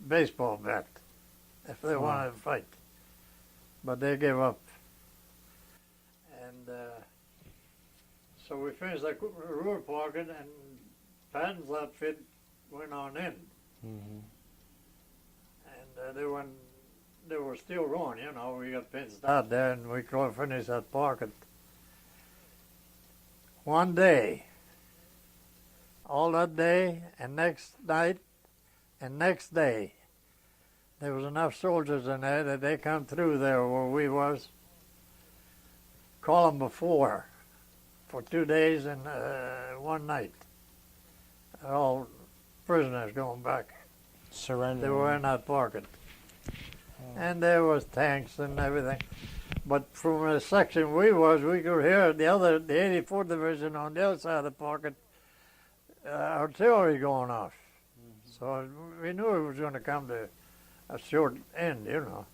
baseball bat if they wanted to fight. But they gave up. And so we finished that road pocket, and Patton's outfit went on in. Mm-hmm. And they were still going, you know. We got pinched out there, and we finished that pocket. One day, all that day, and next night, and next day, there was enough soldiers in there that they come through there where we was, column before, for 2 days and 1 night. All prisoners going back. Surrender. They were in that pocket. And there was tanks and everything. But from the section we could hear the 84th Division on the other side of the pocket, artillery going off. So we knew it was going to come to a short end, you know.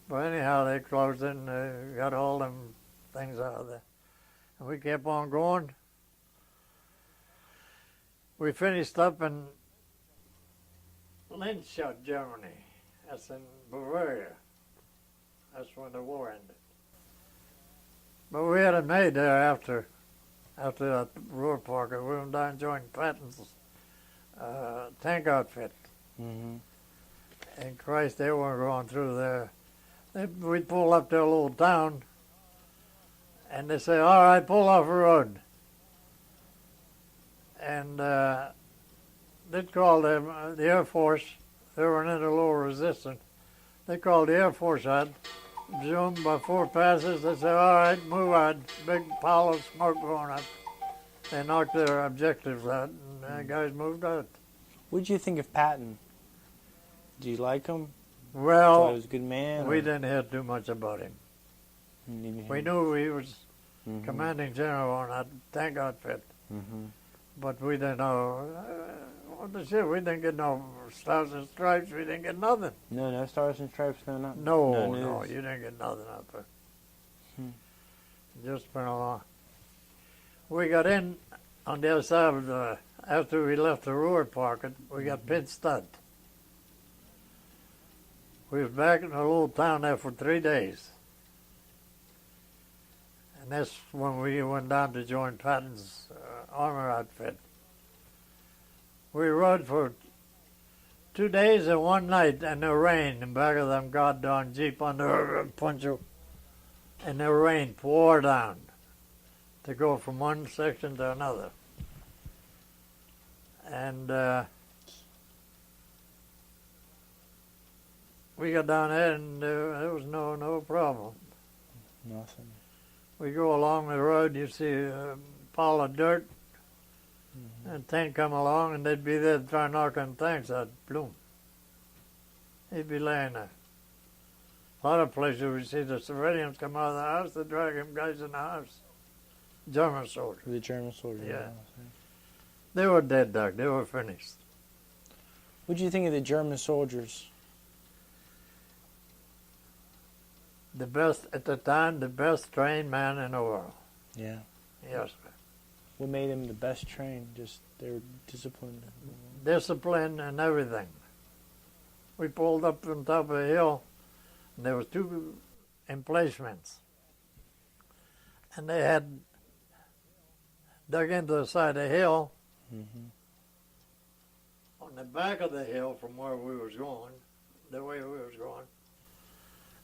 But anyhow, they closed in, got all them things out of there. And we kept on going. We finished up in Lindschaft, Germany. That's in Bavaria. That's when the war ended. But we had it made there after that Ruhr Park. We went down and joined Patton's tank outfit. Mm-hmm. And Christ, they weren't going through there. We'd pull up to a little town, and they say, all right, pull off the road. And they'd call them the Air Force. They were in a little resistance. They called the Air Force out, zoomed by 4 passes. They said, all right, move out. Big pile of smoke going up. They knocked their objectives out, and the guys moved out. What did you think of Patton? Did you like him? Thought Well, he was a good man? we or- didn't hear too much about him. You didn't We hear- knew he was Mhm. commanding general on that tank outfit, Mhm. but we didn't know. What the shit? We didn't get no stars and stripes. We didn't get nothing. No stars and stripes, no, not. No, no news. you didn't get nothing out there. Hmm. Just been along. We got in on the other side of the, after we left the Ruhr Pocket, we got pin stud. We was back in a little town there for 3 days. And that's when we went down to join Patton's armor outfit. We rode for 2 days and 1 night in the rain in back of them goddamn Jeep under a poncho. And the rain poured down to go from one section to another. And we got down there and there was no problem. Nothing. We go along the road, you see a pile of dirt, Mhm. and a tank come along, and they'd be there to try and knock them tanks out. Bloom. He'd be laying there. A lot of places we see the civilians come out of the house, they drag them guys in the house. German soldiers. The German soldier. Yeah. They were dead, Doc. They were finished. What do you think of the German soldiers? The best, at the time, the best trained man in the world. Yeah. Yes. What made them the best trained? Just they were disciplined. Discipline and everything. We pulled up on top of a hill, and there was 2 emplacements. And they had dug into the side of the hill. Mm-hmm. On the back of the hill from where we was going, the way we was going.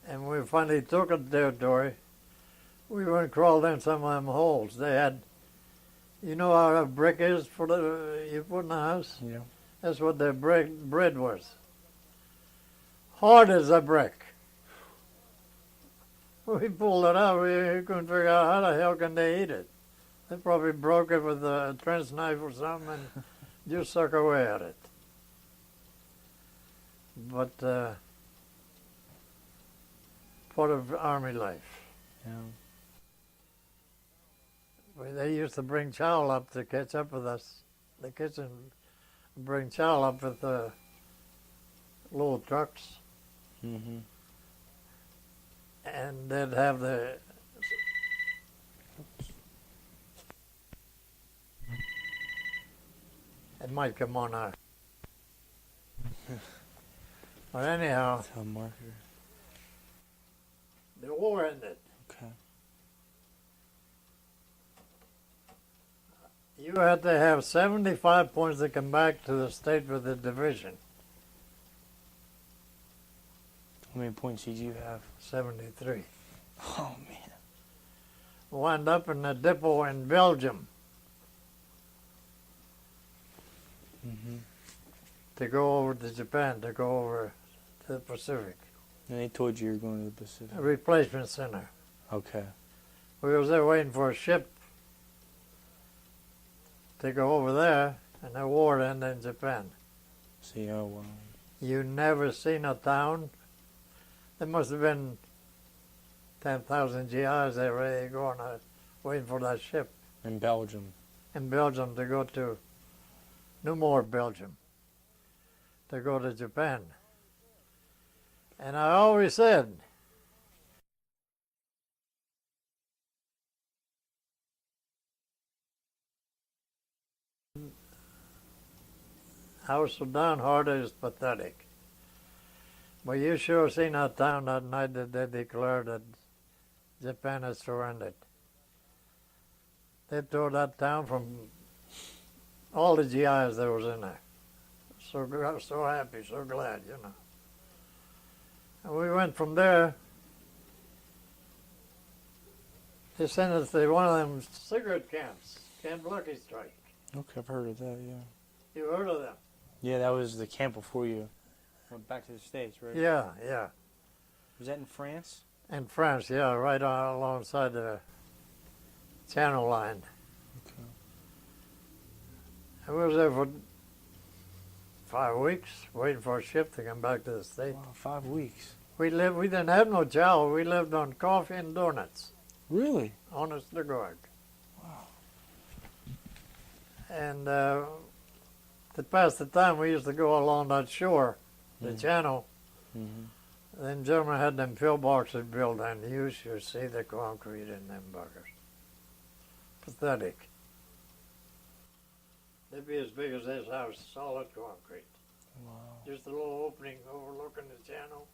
And we finally took a territory. We went and crawled in some of them holes. They had, you know how a brick is for the you put in the house? Yeah. That's what their bread was. Hard as a brick. We pulled it out. We couldn't figure out how the hell can they eat it. They probably broke it with a trench knife or something and just suck away at it. But part of army life. Yeah. They used to bring chow up to catch up with us. The kitchen bring chow up with the little trucks, Mm-hmm. and they'd have the. It might come on now. But anyhow, A marker. the war ended. Okay. You had to have 75 points to come back to the state with the division. How many points did you have? 73. Oh man. Wound up in a depot in Belgium Mm-hmm. to go over to Japan, to go over to the Pacific. And they told you were going to the Pacific. A replacement center. Okay. We was there waiting for a ship to go over there, and the war ended in Japan. See, oh wow. You never seen a town. There must have been 10,000 GIs there ready to go on waiting for that ship In Belgium. in Belgium to go to, no more Belgium, to go to Japan. And I always said, I was so downhearted, it's pathetic. But you sure seen that town that night that they declared that Japan had surrendered. They tore that town from all the GIs that was in there. So happy, so glad, you know. And we went from there. They sent us to one of them cigarette camps, Camp Lucky Strike. Okay, I've heard of that, yeah. You heard of them? Yeah, that was the camp before you went back to the States, right? Yeah, yeah. Was that in France? In France, yeah, right alongside the Channel line. Okay. I was there for 5 weeks, waiting for a ship to come back to the States. Wow, 5 weeks. We didn't have no chow. We lived on coffee and donuts. Really? Honest to God. Wow. And to pass the time, we used to go along that shore, the channel. Mm-hmm. Then gentlemen had them pillboxes built, and you should see the concrete in them buggers. Pathetic. They'd be as big as this house, solid concrete. Wow. Just a little opening overlooking the channel.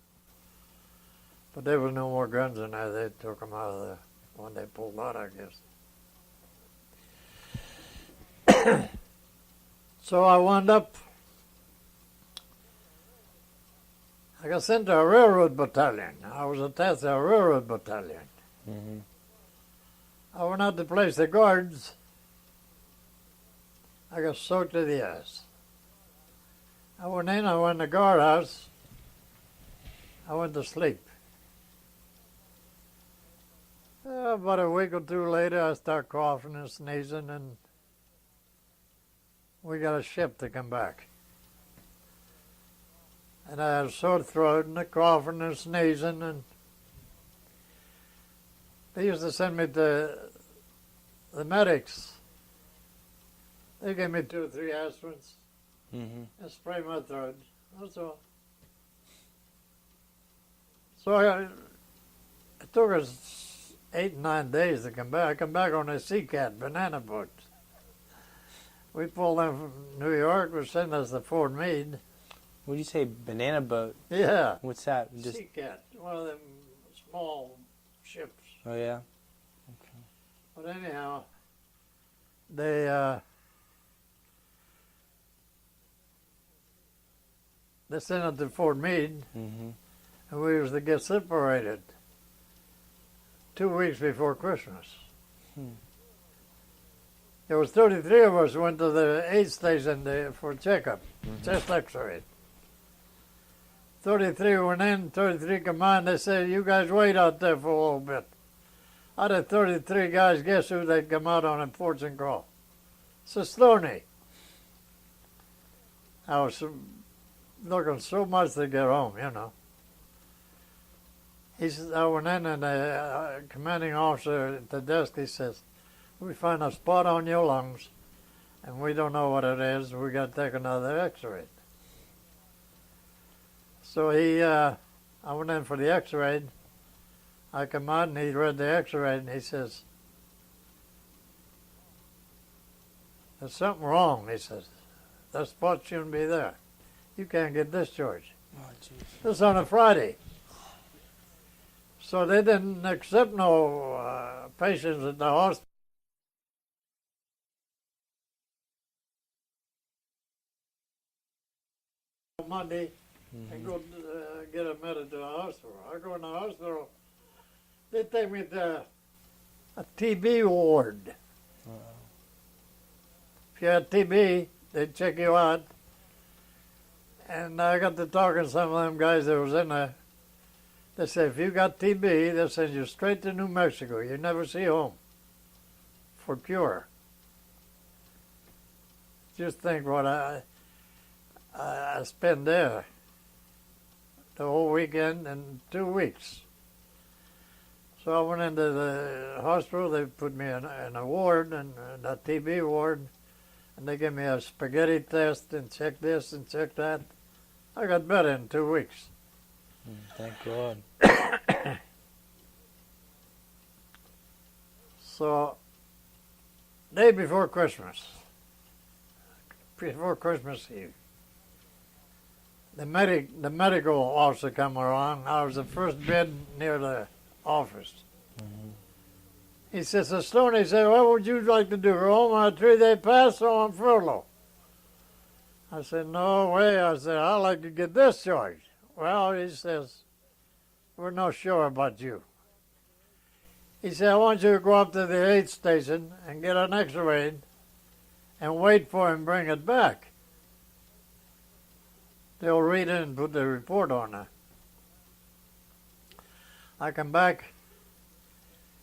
But there was no more guns in there. They took them out of the when they pulled out, I guess. So I wound up, I got sent to a railroad battalion. I was attached to a railroad battalion. Mm-hmm. I went out to place the guards. I got soaked to the ass. I went in the guardhouse. I went to sleep. About a week or two later, I start coughing and sneezing, and we got a ship to come back. And I had a sore throat and a coughing and sneezing, and they used to send me to the medics. They gave me 2 or 3 aspirins and spray my throat. That's all. So it took us 8, 9 days to come back. I come back on a Sea Cat banana boat. We pulled them from New York. We sent us to Fort Meade. What do you say, banana boat? Yeah. What's that? Just... Sea Cat, one of them small ships. Oh, yeah? Okay. But anyhow, they sent us to Fort Meade, and we was to get separated 2 weeks before Christmas. There was 33 of us went to the aid station for checkup, chest x-ray. 33 went in, 33 come on. They said, you guys wait out there for a little bit. Out of 33 guys, guess who they'd come out on in Fortune Call? Cestoni. I was looking so much to get home, you know. He says, I went in and the commanding officer at the desk, he says, we find a spot on your lungs and we don't know what it is. We got to take another x-ray. So I went in for the x-ray. I come out and he read the x-ray and he says, there's something wrong, he says. That spot shouldn't be there. You can't get discharged. Oh, jeez. This on a Friday. So they didn't accept no patients at the hospital. Monday and go get admitted to the hospital. I go in the hospital. They take me to a TB ward. If you had TB, they'd check you out. And I got to talking to some of them guys that was in there. They said, if you got TB, they'll send you straight to New Mexico. You never see home for cure. Just think what I spent there the whole weekend and 2 weeks. So I went into the hospital. They put me in a ward, and a TB ward, and they gave me a spaghetti test and check this and check that. I got better in 2 weeks. Thank God. So, day before Christmas Eve, the medical officer come along. I was the first bed near the office. Mm-hmm. He says, Cestoni, he said, what would you like to do? Go home on a 3-day pass or on furlough? I said, no way. I said, I'd like to get discharged. Well, he says, we're not sure about you. He said, I want you to go up to the aid station and get an x-ray and wait for him to bring it back. They'll read it and put the report on it. I come back.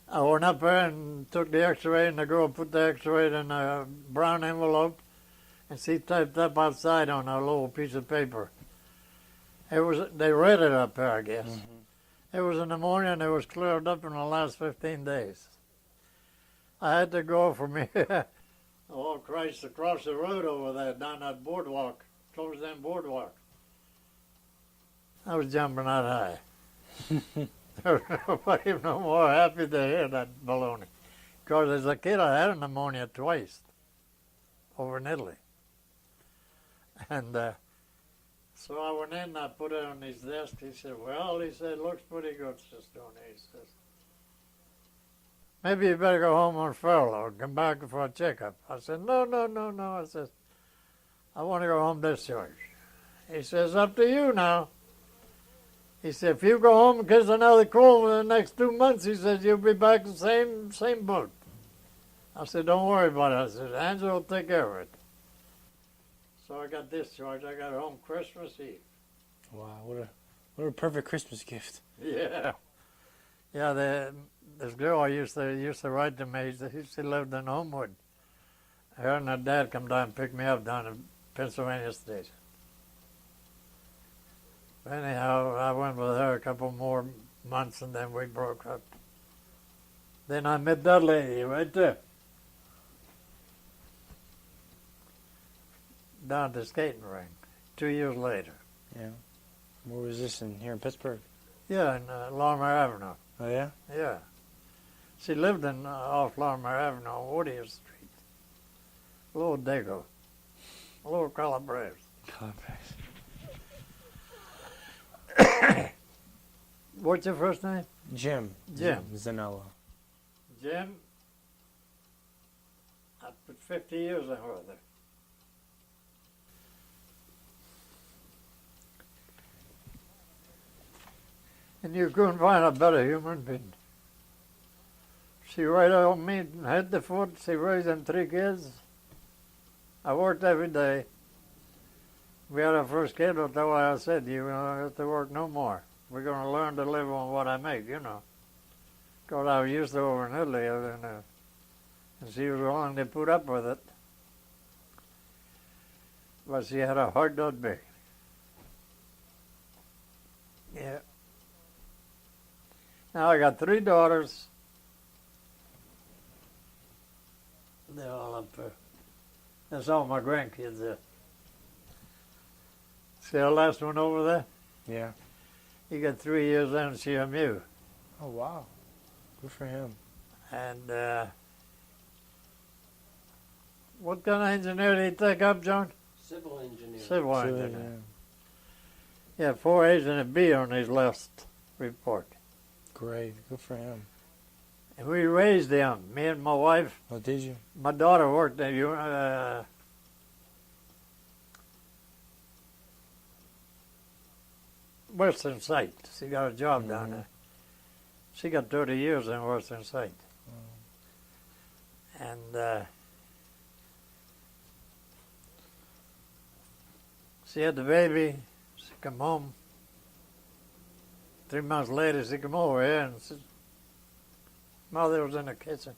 I went up there and took the x-ray, and the girl put the x-ray in a brown envelope, and she typed up outside on a little piece of paper. They read it up there, I guess. Mm-hmm. It was in the morning, and it was cleared up in the last 15 days. I had to go from here, oh Christ, across the road over there, down that boardwalk, close that boardwalk. I was jumping that high. Nobody no more happy to hear that baloney. Because as a kid, I had pneumonia twice over in Italy. And so I went in and I put it on his desk. He said, well, he said, looks pretty good, Cestoni. He says, maybe you better go home on furlough and come back for a checkup. I said, no. I said, I want to go home discharged. He says, up to you now. He said, if you go home and catch another cold in the next 2 months, he said, you'll be back in the same boat. I said, don't worry about it. I said, Angelo will take care of it. So I got discharged. I got home Christmas Eve. Wow, what a perfect Christmas gift. Yeah. Yeah, this girl I used to write to me, she lived in Homewood. Her and her dad come down and pick me up down in Pennsylvania Station. Anyhow, I went with her a couple more months, and then we broke up. Then I met that lady right there. Down at the skating rink, 2 years later. Yeah. Where was this here in Pittsburgh? Yeah, in Larimer Avenue. Oh, yeah? Yeah. She lived in off Larimer Avenue on Whittier Street. A little Dago. A little Calabrese. Calabrese. What's your first name? Jim. Jim. Zanella. Jim, I put 50 years in with her. And you couldn't find a better human being. She right on me, head to foot. She raised them 3 kids. I worked every day. We had our first kid, but that's why I said, you don't have to work no more. We're going to learn to live on what I make, you know. Because I was used to over in Italy, and she was willing to put up with it. But she had a heart that big. Yeah. Now I got 3 daughters. They're all up there. That's all my grandkids there. See the last one over there? Yeah. He got 3 years in CMU. Oh, wow. Good for him. And what kind of engineer did he take up, John? Civil engineer. Civil engineer. Yeah, 4 A's and a B on his last report. Great. Good for him. And we raised them, me and my wife. Oh, did you? My daughter worked at Western Sight. She got a job down there. She got 30 years in Western Sight. And she had the baby. She come home. 3 months later, she come over here and said, Mother was in the kitchen.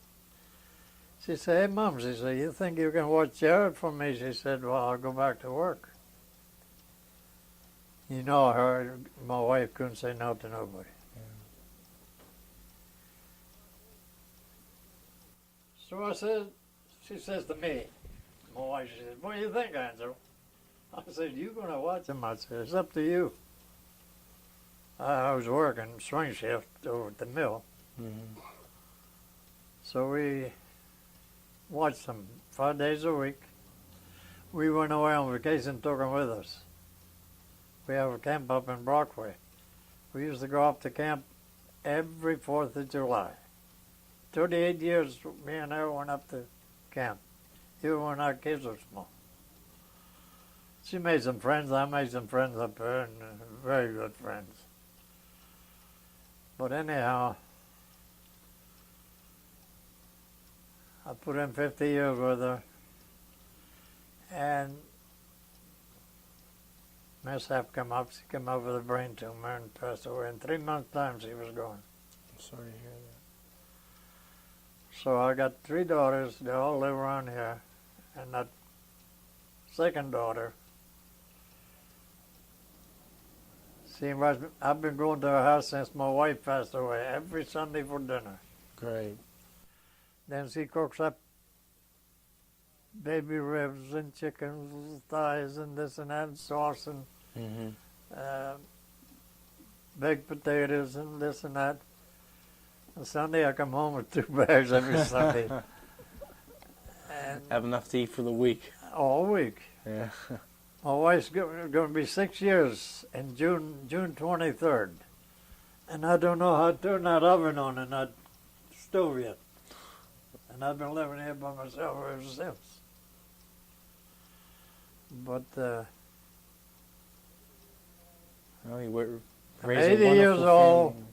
She said, hey, Mom, she said, you think you can watch Jared for me? She said, well, I'll go back to work. You know, my wife couldn't say no to nobody. Yeah. So I said, she says to me, my wife, she said, what do you think, Angelo? I said, you going to watch him? I said, it's up to you. I was working swing shift over at the mill. Mm-hmm. So we watched them 5 days a week. We went away on vacation, took them with us. We have a camp up in Brockway. We used to go up to camp every 4th of July. 38 years, me and her went up to camp, even when our kids were small. She made some friends, I made some friends up there, and very good friends. But anyhow, I put in 50 years with her, and mishap come up. She came up with a brain tumor and passed away. In 3 months' time, she was gone. I'm sorry to hear that. So I got 3 daughters. They all live around here. And that second daughter, I've been going to her house since my wife passed away, every Sunday for dinner. Great. Then she cooks up baby ribs and chickens, thighs and this and that, and sauce and baked potatoes and this and that. And Sunday I come home with 2 bags every Sunday. And Have enough to eat for the week. all week. Yeah. My wife's going to be 6 years in June 23rd. And I don't know how to turn that oven on and that stove yet. And I've been living here by myself ever since. But Well, you I'm raised a 80 years wonderful old. family.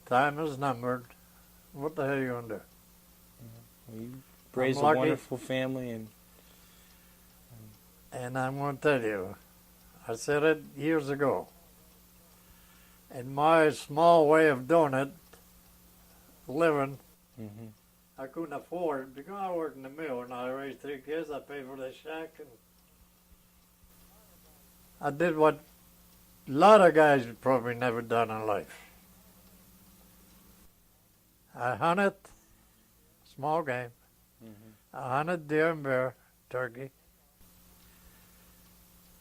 Time is numbered. What the hell are you going to do? You raised a lucky. wonderful family, and And I'm going to tell you, I said it years ago. In my small way of doing it, living, I couldn't afford, because I worked in the mill and I raised 3 kids, I paid for the shack, and I did what a lot of guys probably never done in life. I hunted small game. I hunted deer and bear, turkey.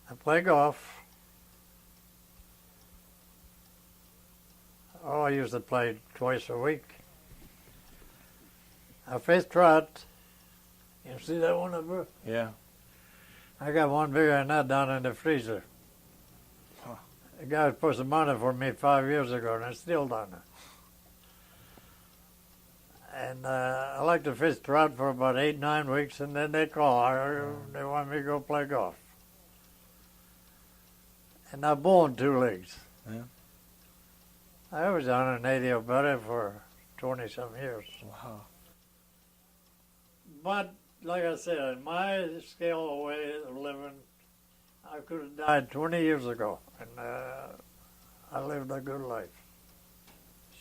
I play golf. Oh, I used to play twice a week. I fish trout. You see that one up there? yeah. I got one bigger than that down in the freezer. Huh. The guy put some money for me 5 years ago, and it's still down there. And I like to fish trout for about 8-9 weeks, and then they call. They want me to go play golf. And I bowled 2 leagues. Yeah. I was 180 or better for 20-some years. Wow. But, like I said, in my scale of way of living, I could have died 20 years ago. And I lived a good life.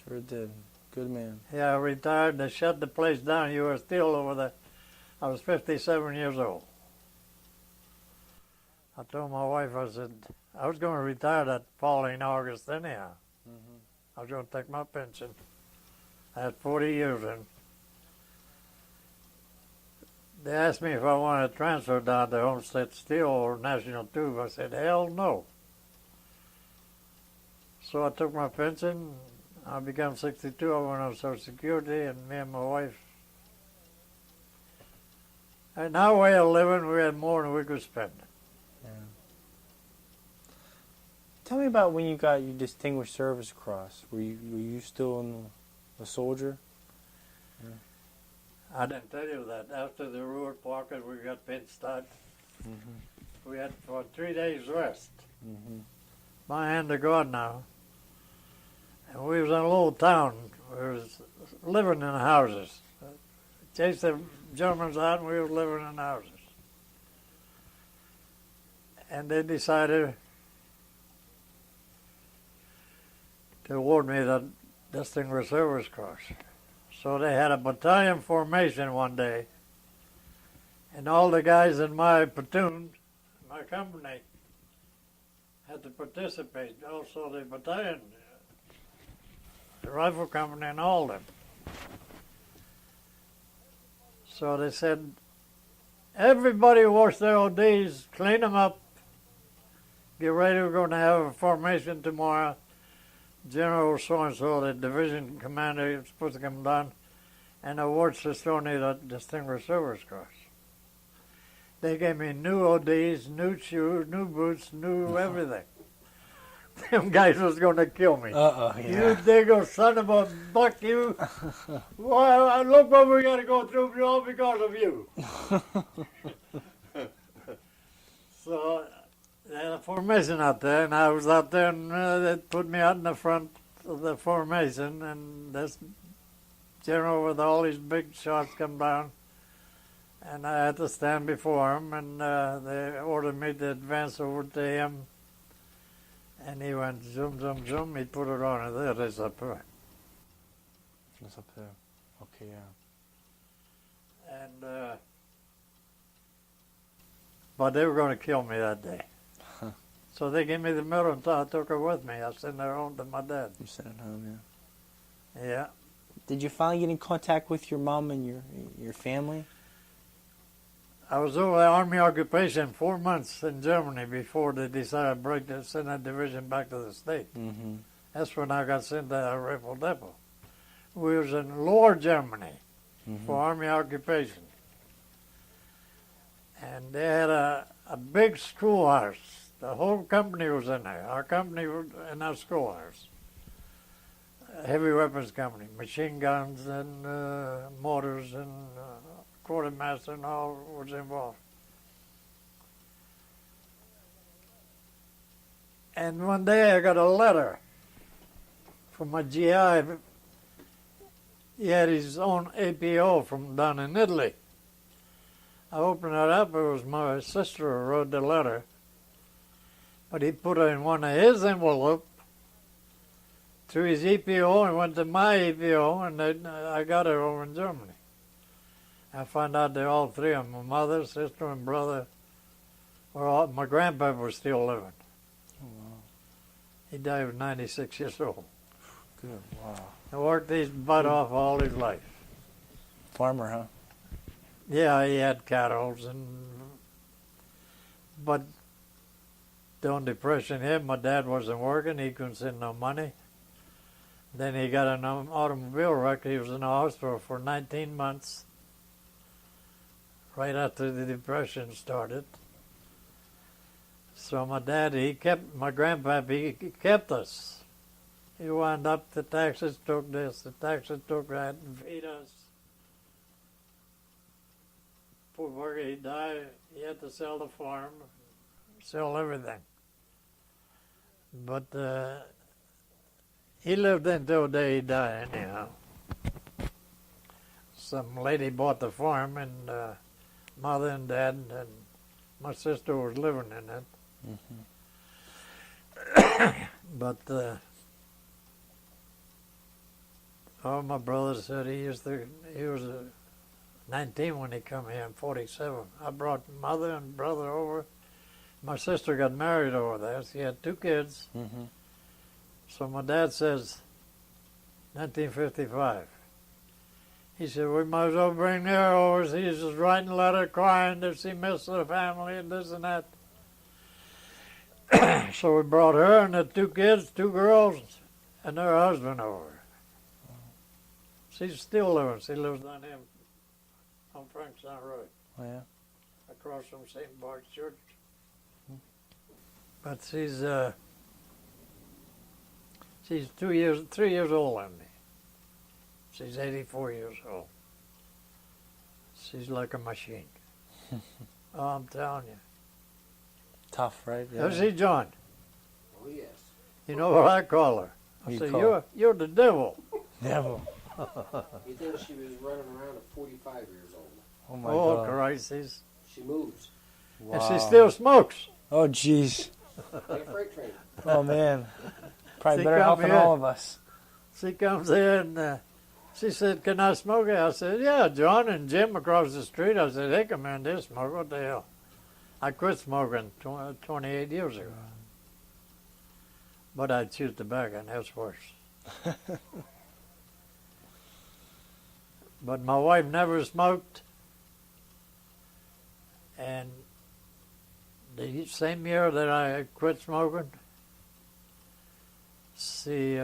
Sure did. Good man. Yeah, I retired. They shut the place down. You were still over there. I was 57 years old. I told my wife, I said, I was going to retire that following August anyhow. I was going to take my pension. I had 40 years in. They asked me if I wanted to transfer down to Homestead Steel or National Tube. I said, hell no. So I took my pension. I became 62. I went on Social Security, and me and my wife. And our way of living, we had more than we could spend. Yeah. Tell me about when you got your Distinguished Service Cross. Were you still in the soldier? I didn't tell you that. After the Ruhr pocket, we got pinched out. We had for 3 days rest. My hand to God now. And we was in a little town. We was living in houses. Chased the Germans out, and we was living in houses. And they decided to award me the Distinguished Service Cross. So they had a battalion formation one day, and all the guys in my platoon, my company, had to participate. Also the battalion, the rifle company, and all of them. So they said, everybody wash their ODs, clean them up, get ready, we're going to have a formation tomorrow. General so-and-so, the division commander, is supposed to come down and award Cestoni the Distinguished Service Cross. They gave me new ODs, new shoes, new boots, new everything. Them guys was going to kill me. Uh-oh, yeah. You digger son of a buck, you. Well, look what we got to go through all because of you. So, they had a formation out there, and I was out there, and they put me out in the front of the formation, and this general with all these big shots come down, and I had to stand before him, and they ordered me to advance over to him, and he went zoom, zoom, zoom. He put it on, and there it is up there. It's up there. Okay, yeah. And but they were going to kill me that day. So they gave me the medal, and I took her with me. I sent her home to my dad. You sent it home, yeah. Yeah. Did you finally get in contact with your mom and your family? I was over the Army occupation 4 months in Germany before they decided to send that division back to the state. Mm-hmm. That's when I got sent to a rifle depot. We was in Lower Germany for Army occupation. And they had a big schoolhouse. The whole company was in there. Our company was in our schoolhouse. A heavy weapons company, machine guns and mortars and quartermaster and all was involved. And one day I got a letter from a GI. He had his own APO from down in Italy. I opened it up. It was my sister who wrote the letter. But he put it in one of his envelopes to his EPO and went to my EPO, and I got it over in Germany. I found out that all three of them, my mother, sister, and brother, my grandpa was still living. Oh, wow. He died at 96 years old. Good, wow. He worked his butt off all his life. Farmer, huh? Yeah, he had cattle, but during Depression hit, my dad wasn't working. He couldn't send no money. Then he got an automobile wreck. He was in the hospital for 19 months, right after the Depression started. So my dad, my grandpappy, he kept us. He wound up, the taxes took this, the taxes took that, and feed us. Poor bugger, he died. He had to sell the farm, sell everything. But he lived until the day he died anyhow. Some lady bought the farm, and mother and dad and my sister was living in it. Mm-hmm. But my brother said he was 19 when he come here in 47. I brought mother and brother over. My sister got married over there. She had 2 kids. Mm-hmm. So my dad says, 1955. He said, we might as well bring her over. He's just writing a letter, crying that she missed her family and this and that. So we brought her and the 2 kids, 2 girls, and her husband over. She's still living. She lives down here on Frankstown Road. Oh, yeah? Across from St. Bart's Church. But she's 3 years older than me. She's 84 years old. She's like a machine. Oh, I'm telling you. Tough, right? Yeah. See, John. Oh, yes. You know what I call her? I say, you're the devil. Devil. You think she was running around at 45 years old? Oh, my God. Christ. She moves. Wow. And she still smokes. Oh, jeez. Like a freight train. Oh, man. Probably She better come help than here. all of us. She comes in and she said, can I smoke it? I said, yeah, John and Jim across the street. I said, they come in, they smoke. What the hell? I quit smoking 28 years ago. But I chewed tobacco, and that's worse. But my wife never smoked. And the same year that I quit smoking, she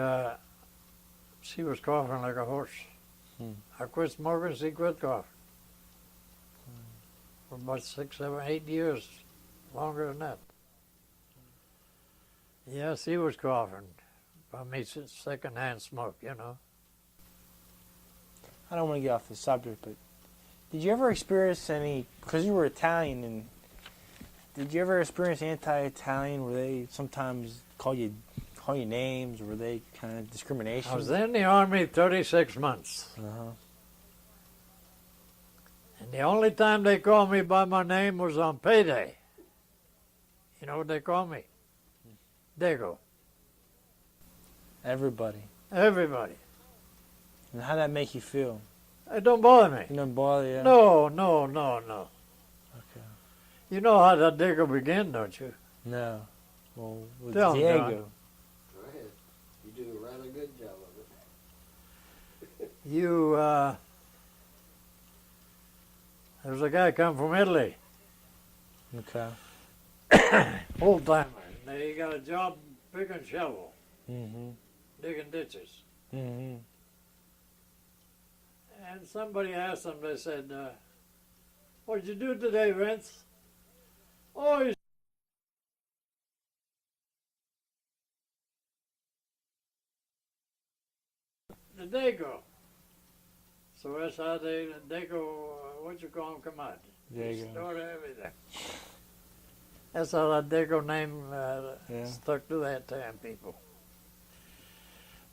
was coughing like a horse. I quit smoking, she quit coughing. for about 6, 7, 8 years, longer than that. Yes, he was coughing from me secondhand smoke, you know. I don't want to get off the subject, but did you ever experience any, because you were Italian, and did you ever experience anti-Italian where they sometimes call you names, or were they kind of discrimination? I was in the Army 36 months. Uh-huh. And the only time they called me by my name was on payday. You know what they called me? Dago. Everybody. Everybody. And how'd that make you feel? It don't bother me. It doesn't bother you? No. Okay. You know how that Dago began, don't you? No. Well, with Tell 'em, Diego. John. Go ahead. You do a rather good job of it. There was a guy come from Italy, Okay. old timer. And he got a job picking shovel, Mm-hmm. digging ditches. Mm-hmm. And somebody asked him, they said, what did you do today, Vince? Oh, he's the Dago. So that's how the Dago, what you call him, come out. Dago. Started everything. That's how that Dago name Yeah. stuck to that time, people.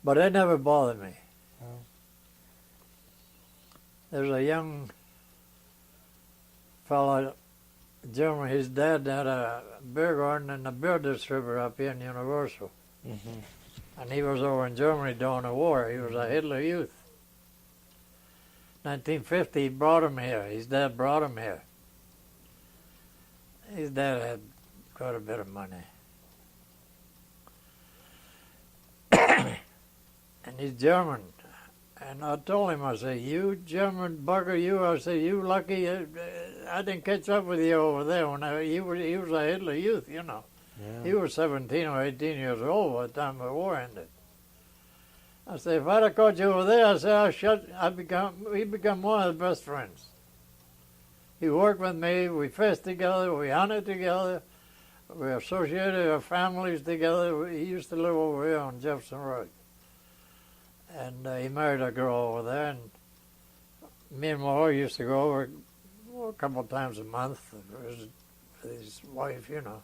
But it never bothered me. Oh. There's a young fellow, German, his dad had a beer garden and a beer distributor up here in Universal. Mm-hmm. And he was over in Germany during the war. He was a Hitler Youth. 1950, he brought him here. His dad brought him here. His dad had quite a bit of money. And he's German. And I told him, I said, you German bugger, you. I said, you lucky I didn't catch up with you over there when he was a Hitler Youth, you know. Yeah. He was 17 or 18 years old by the time the war ended. I said, if I'd have caught you over there, I said, we become one of the best friends. He worked with me, we fished together, we hunted together, we associated our families together. He used to live over here on Jefferson Road. And he married a girl over there, and me and my wife used to go over a couple of times a month with his wife, you know.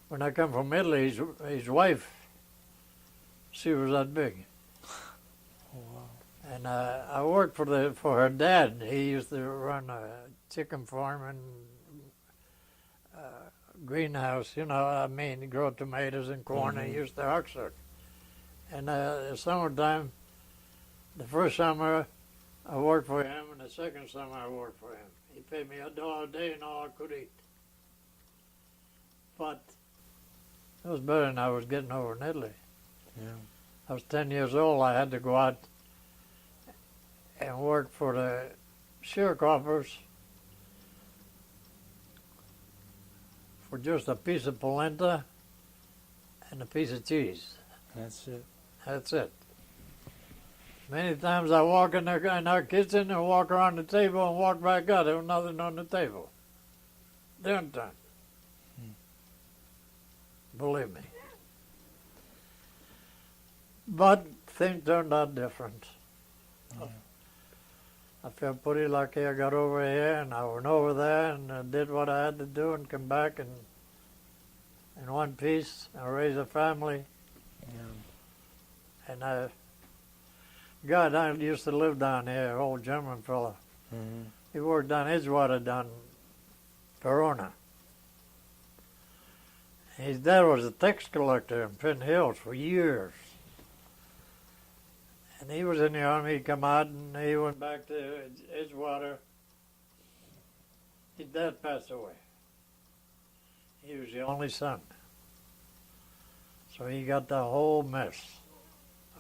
When I come from Italy, his wife, she was that big. Oh, wow. And I worked for her dad. He used to run a chicken farm and greenhouse, you know, I mean, grow tomatoes and corn. Mm-hmm. He used to oxford. And the summertime, the first summer I worked for him, and the second summer I worked for him. He paid me $1 a day and all I could eat. But it was better than I was getting over in Italy. Yeah. I was 10 years old. I had to go out and work for the sharecroppers for just a piece of polenta and a piece of cheese. That's it. That's it. Many times I walk in our kitchen and walk around the table and walk back out. There was nothing on the table. Dinner time. Believe me. But things turned out different. Yeah. I felt pretty lucky I got over here, and I went over there and did what I had to do and come back and in one piece and raise a family. Yeah. And guy down used to live down here, old German fella. Mm-hmm. He worked down Edgewater down Verona. His dad was a tax collector in Penn Hills for years. And he was in the Army. He come out and he went back to Edgewater. His dad passed away. He was the only son. So he got the whole mess.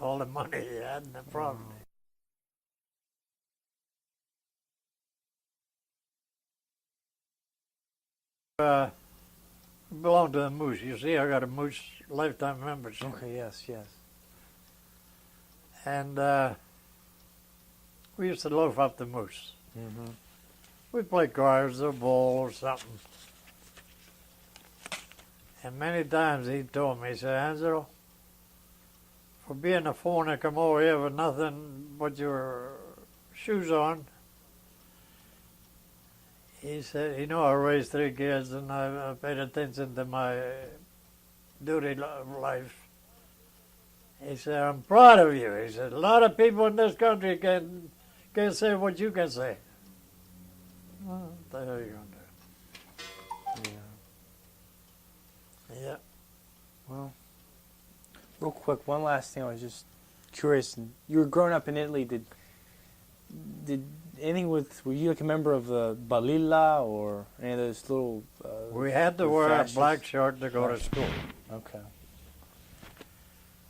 All the money he had and the property. Belong to the Moose. You see, I got a Moose lifetime membership. Okay, yes. And we used to loaf up the Moose. Mm-hmm. We play cards or ball or something. And many times he told me, he said, Angelo, for being a foreigner, come over here with nothing but your shoes on. He said, you know, I raised 3 kids and I paid attention to my duty life. He said, I'm proud of you. He said, a lot of people in this country can't say what you can say. Well, what the hell are you going to do? Yeah. Yeah. Well, real quick, one last thing. I was just curious. You were growing up in Italy. Did anything were you like a member of the Balilla or any of those little? We had to wear a black shirt to go to school. Okay.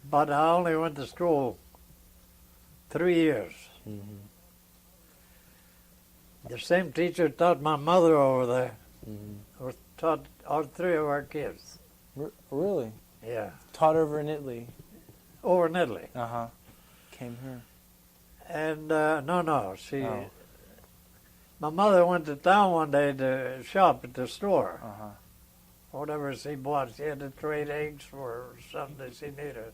But I only went to school 3 years. Mm-hmm. The same teacher taught my mother over there, Mm-hmm. or taught all 3 of our kids. Really? Yeah, Taught over in Italy. over in Italy. Uh-huh. Came here. And no, Oh. my mother went to town one day to shop at the store. Uh-huh. Whatever she bought, she had to trade eggs for something that she needed.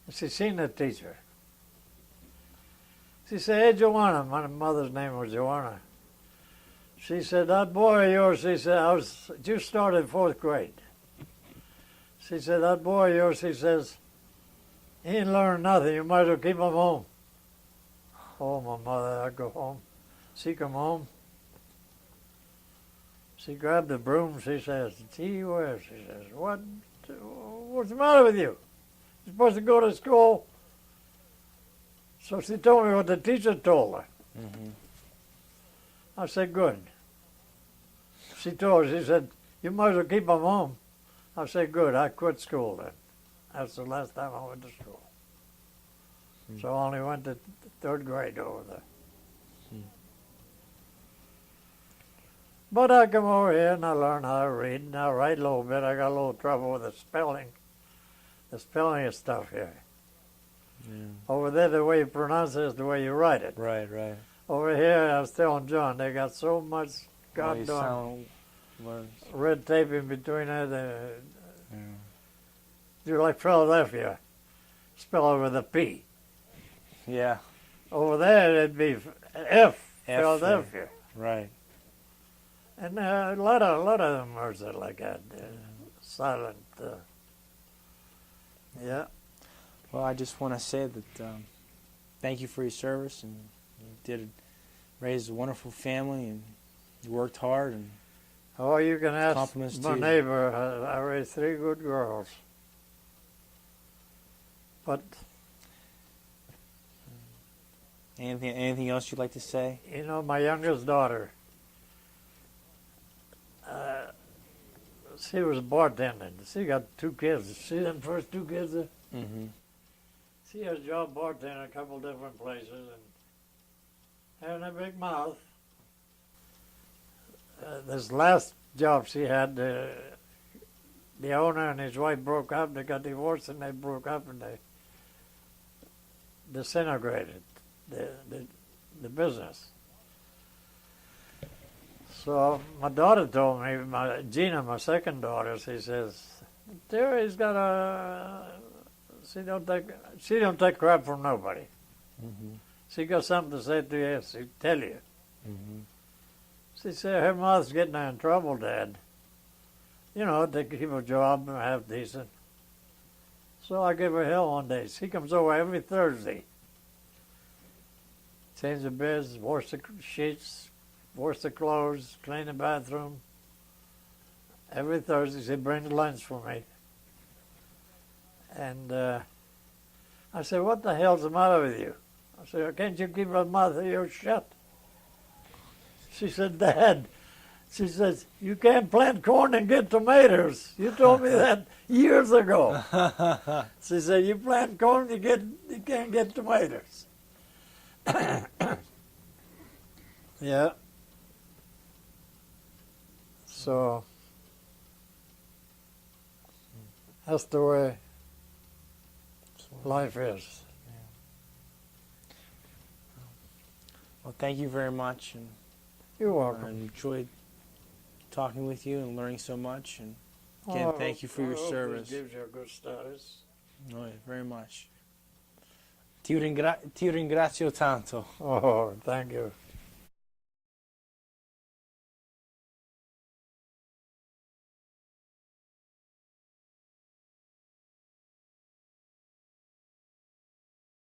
She seen the teacher. She said, hey, Joanna, my mother's name was Joanna. She said, that boy of yours, she said, I was just started 4th grade. She said, that boy of yours, she says, he ain't learned nothing, you might as well keep him home. Oh, my mother, I'd go home. She come home. She grabbed the broom, she says, gee whiz, she says, what's the matter with you? You're supposed to go to school. So she told me what the teacher told her. Mm-hmm. I said, good. She said, you might as well keep him home. I said, good, I quit school then. That's the last time I went to school. So I only went to 3rd grade over there. But I come over here and I learn how to read and I write a little bit. I got a little trouble with the spelling of stuff here. Yeah. Over there, the way you pronounce it is the way you write it. Right, right. Over here, I was telling John, they got so much goddamn red tape in between it. You're like Philadelphia, spell with a P. Yeah. Over there, it'd be F, Philadelphia. Right. And a lot of them words are like that, silent. Yeah. Well, I just want to say that thank you for your service, and you raised a wonderful family, and you worked hard, and Oh, you can ask compliments my to you. neighbor. I raised 3 good girls. But anything else you'd like to say? you know, my youngest daughter, she was bartending. She got 2 kids. See them first 2 kids there? Mm-hmm. She has a job bartending a couple different places and having a big mouth. This last job she had, the owner and his wife broke up. They got divorced and they broke up and they disintegrated the business. So my daughter told me, Gina, my second daughter, she says, Terry's got she don't take crap from nobody. Mm-hmm. She got something to say to you, she'll tell you. Mm-hmm. She said, her mother's getting her in trouble, Dad. You know, to keep a job and have decent. So I give her hell one day. She comes over every Thursday. Change the beds, wash the sheets, wash the clothes, clean the bathroom. Every Thursday she brings lunch for me. And I said, what the hell's the matter with you? I said, can't you keep your mouth of yours shut? She said, Dad, she says, you can't plant corn and get tomatoes. You told me that years ago. She said, you plant corn, you can't get tomatoes. Yeah. So that's the way life is. Well, thank you very much, and You're I welcome. enjoyed talking with you and learning so much. And again, thank you for your service. Gives you a good status. Oh, yeah, very much. Ti ringrazio tanto. Oh, thank you.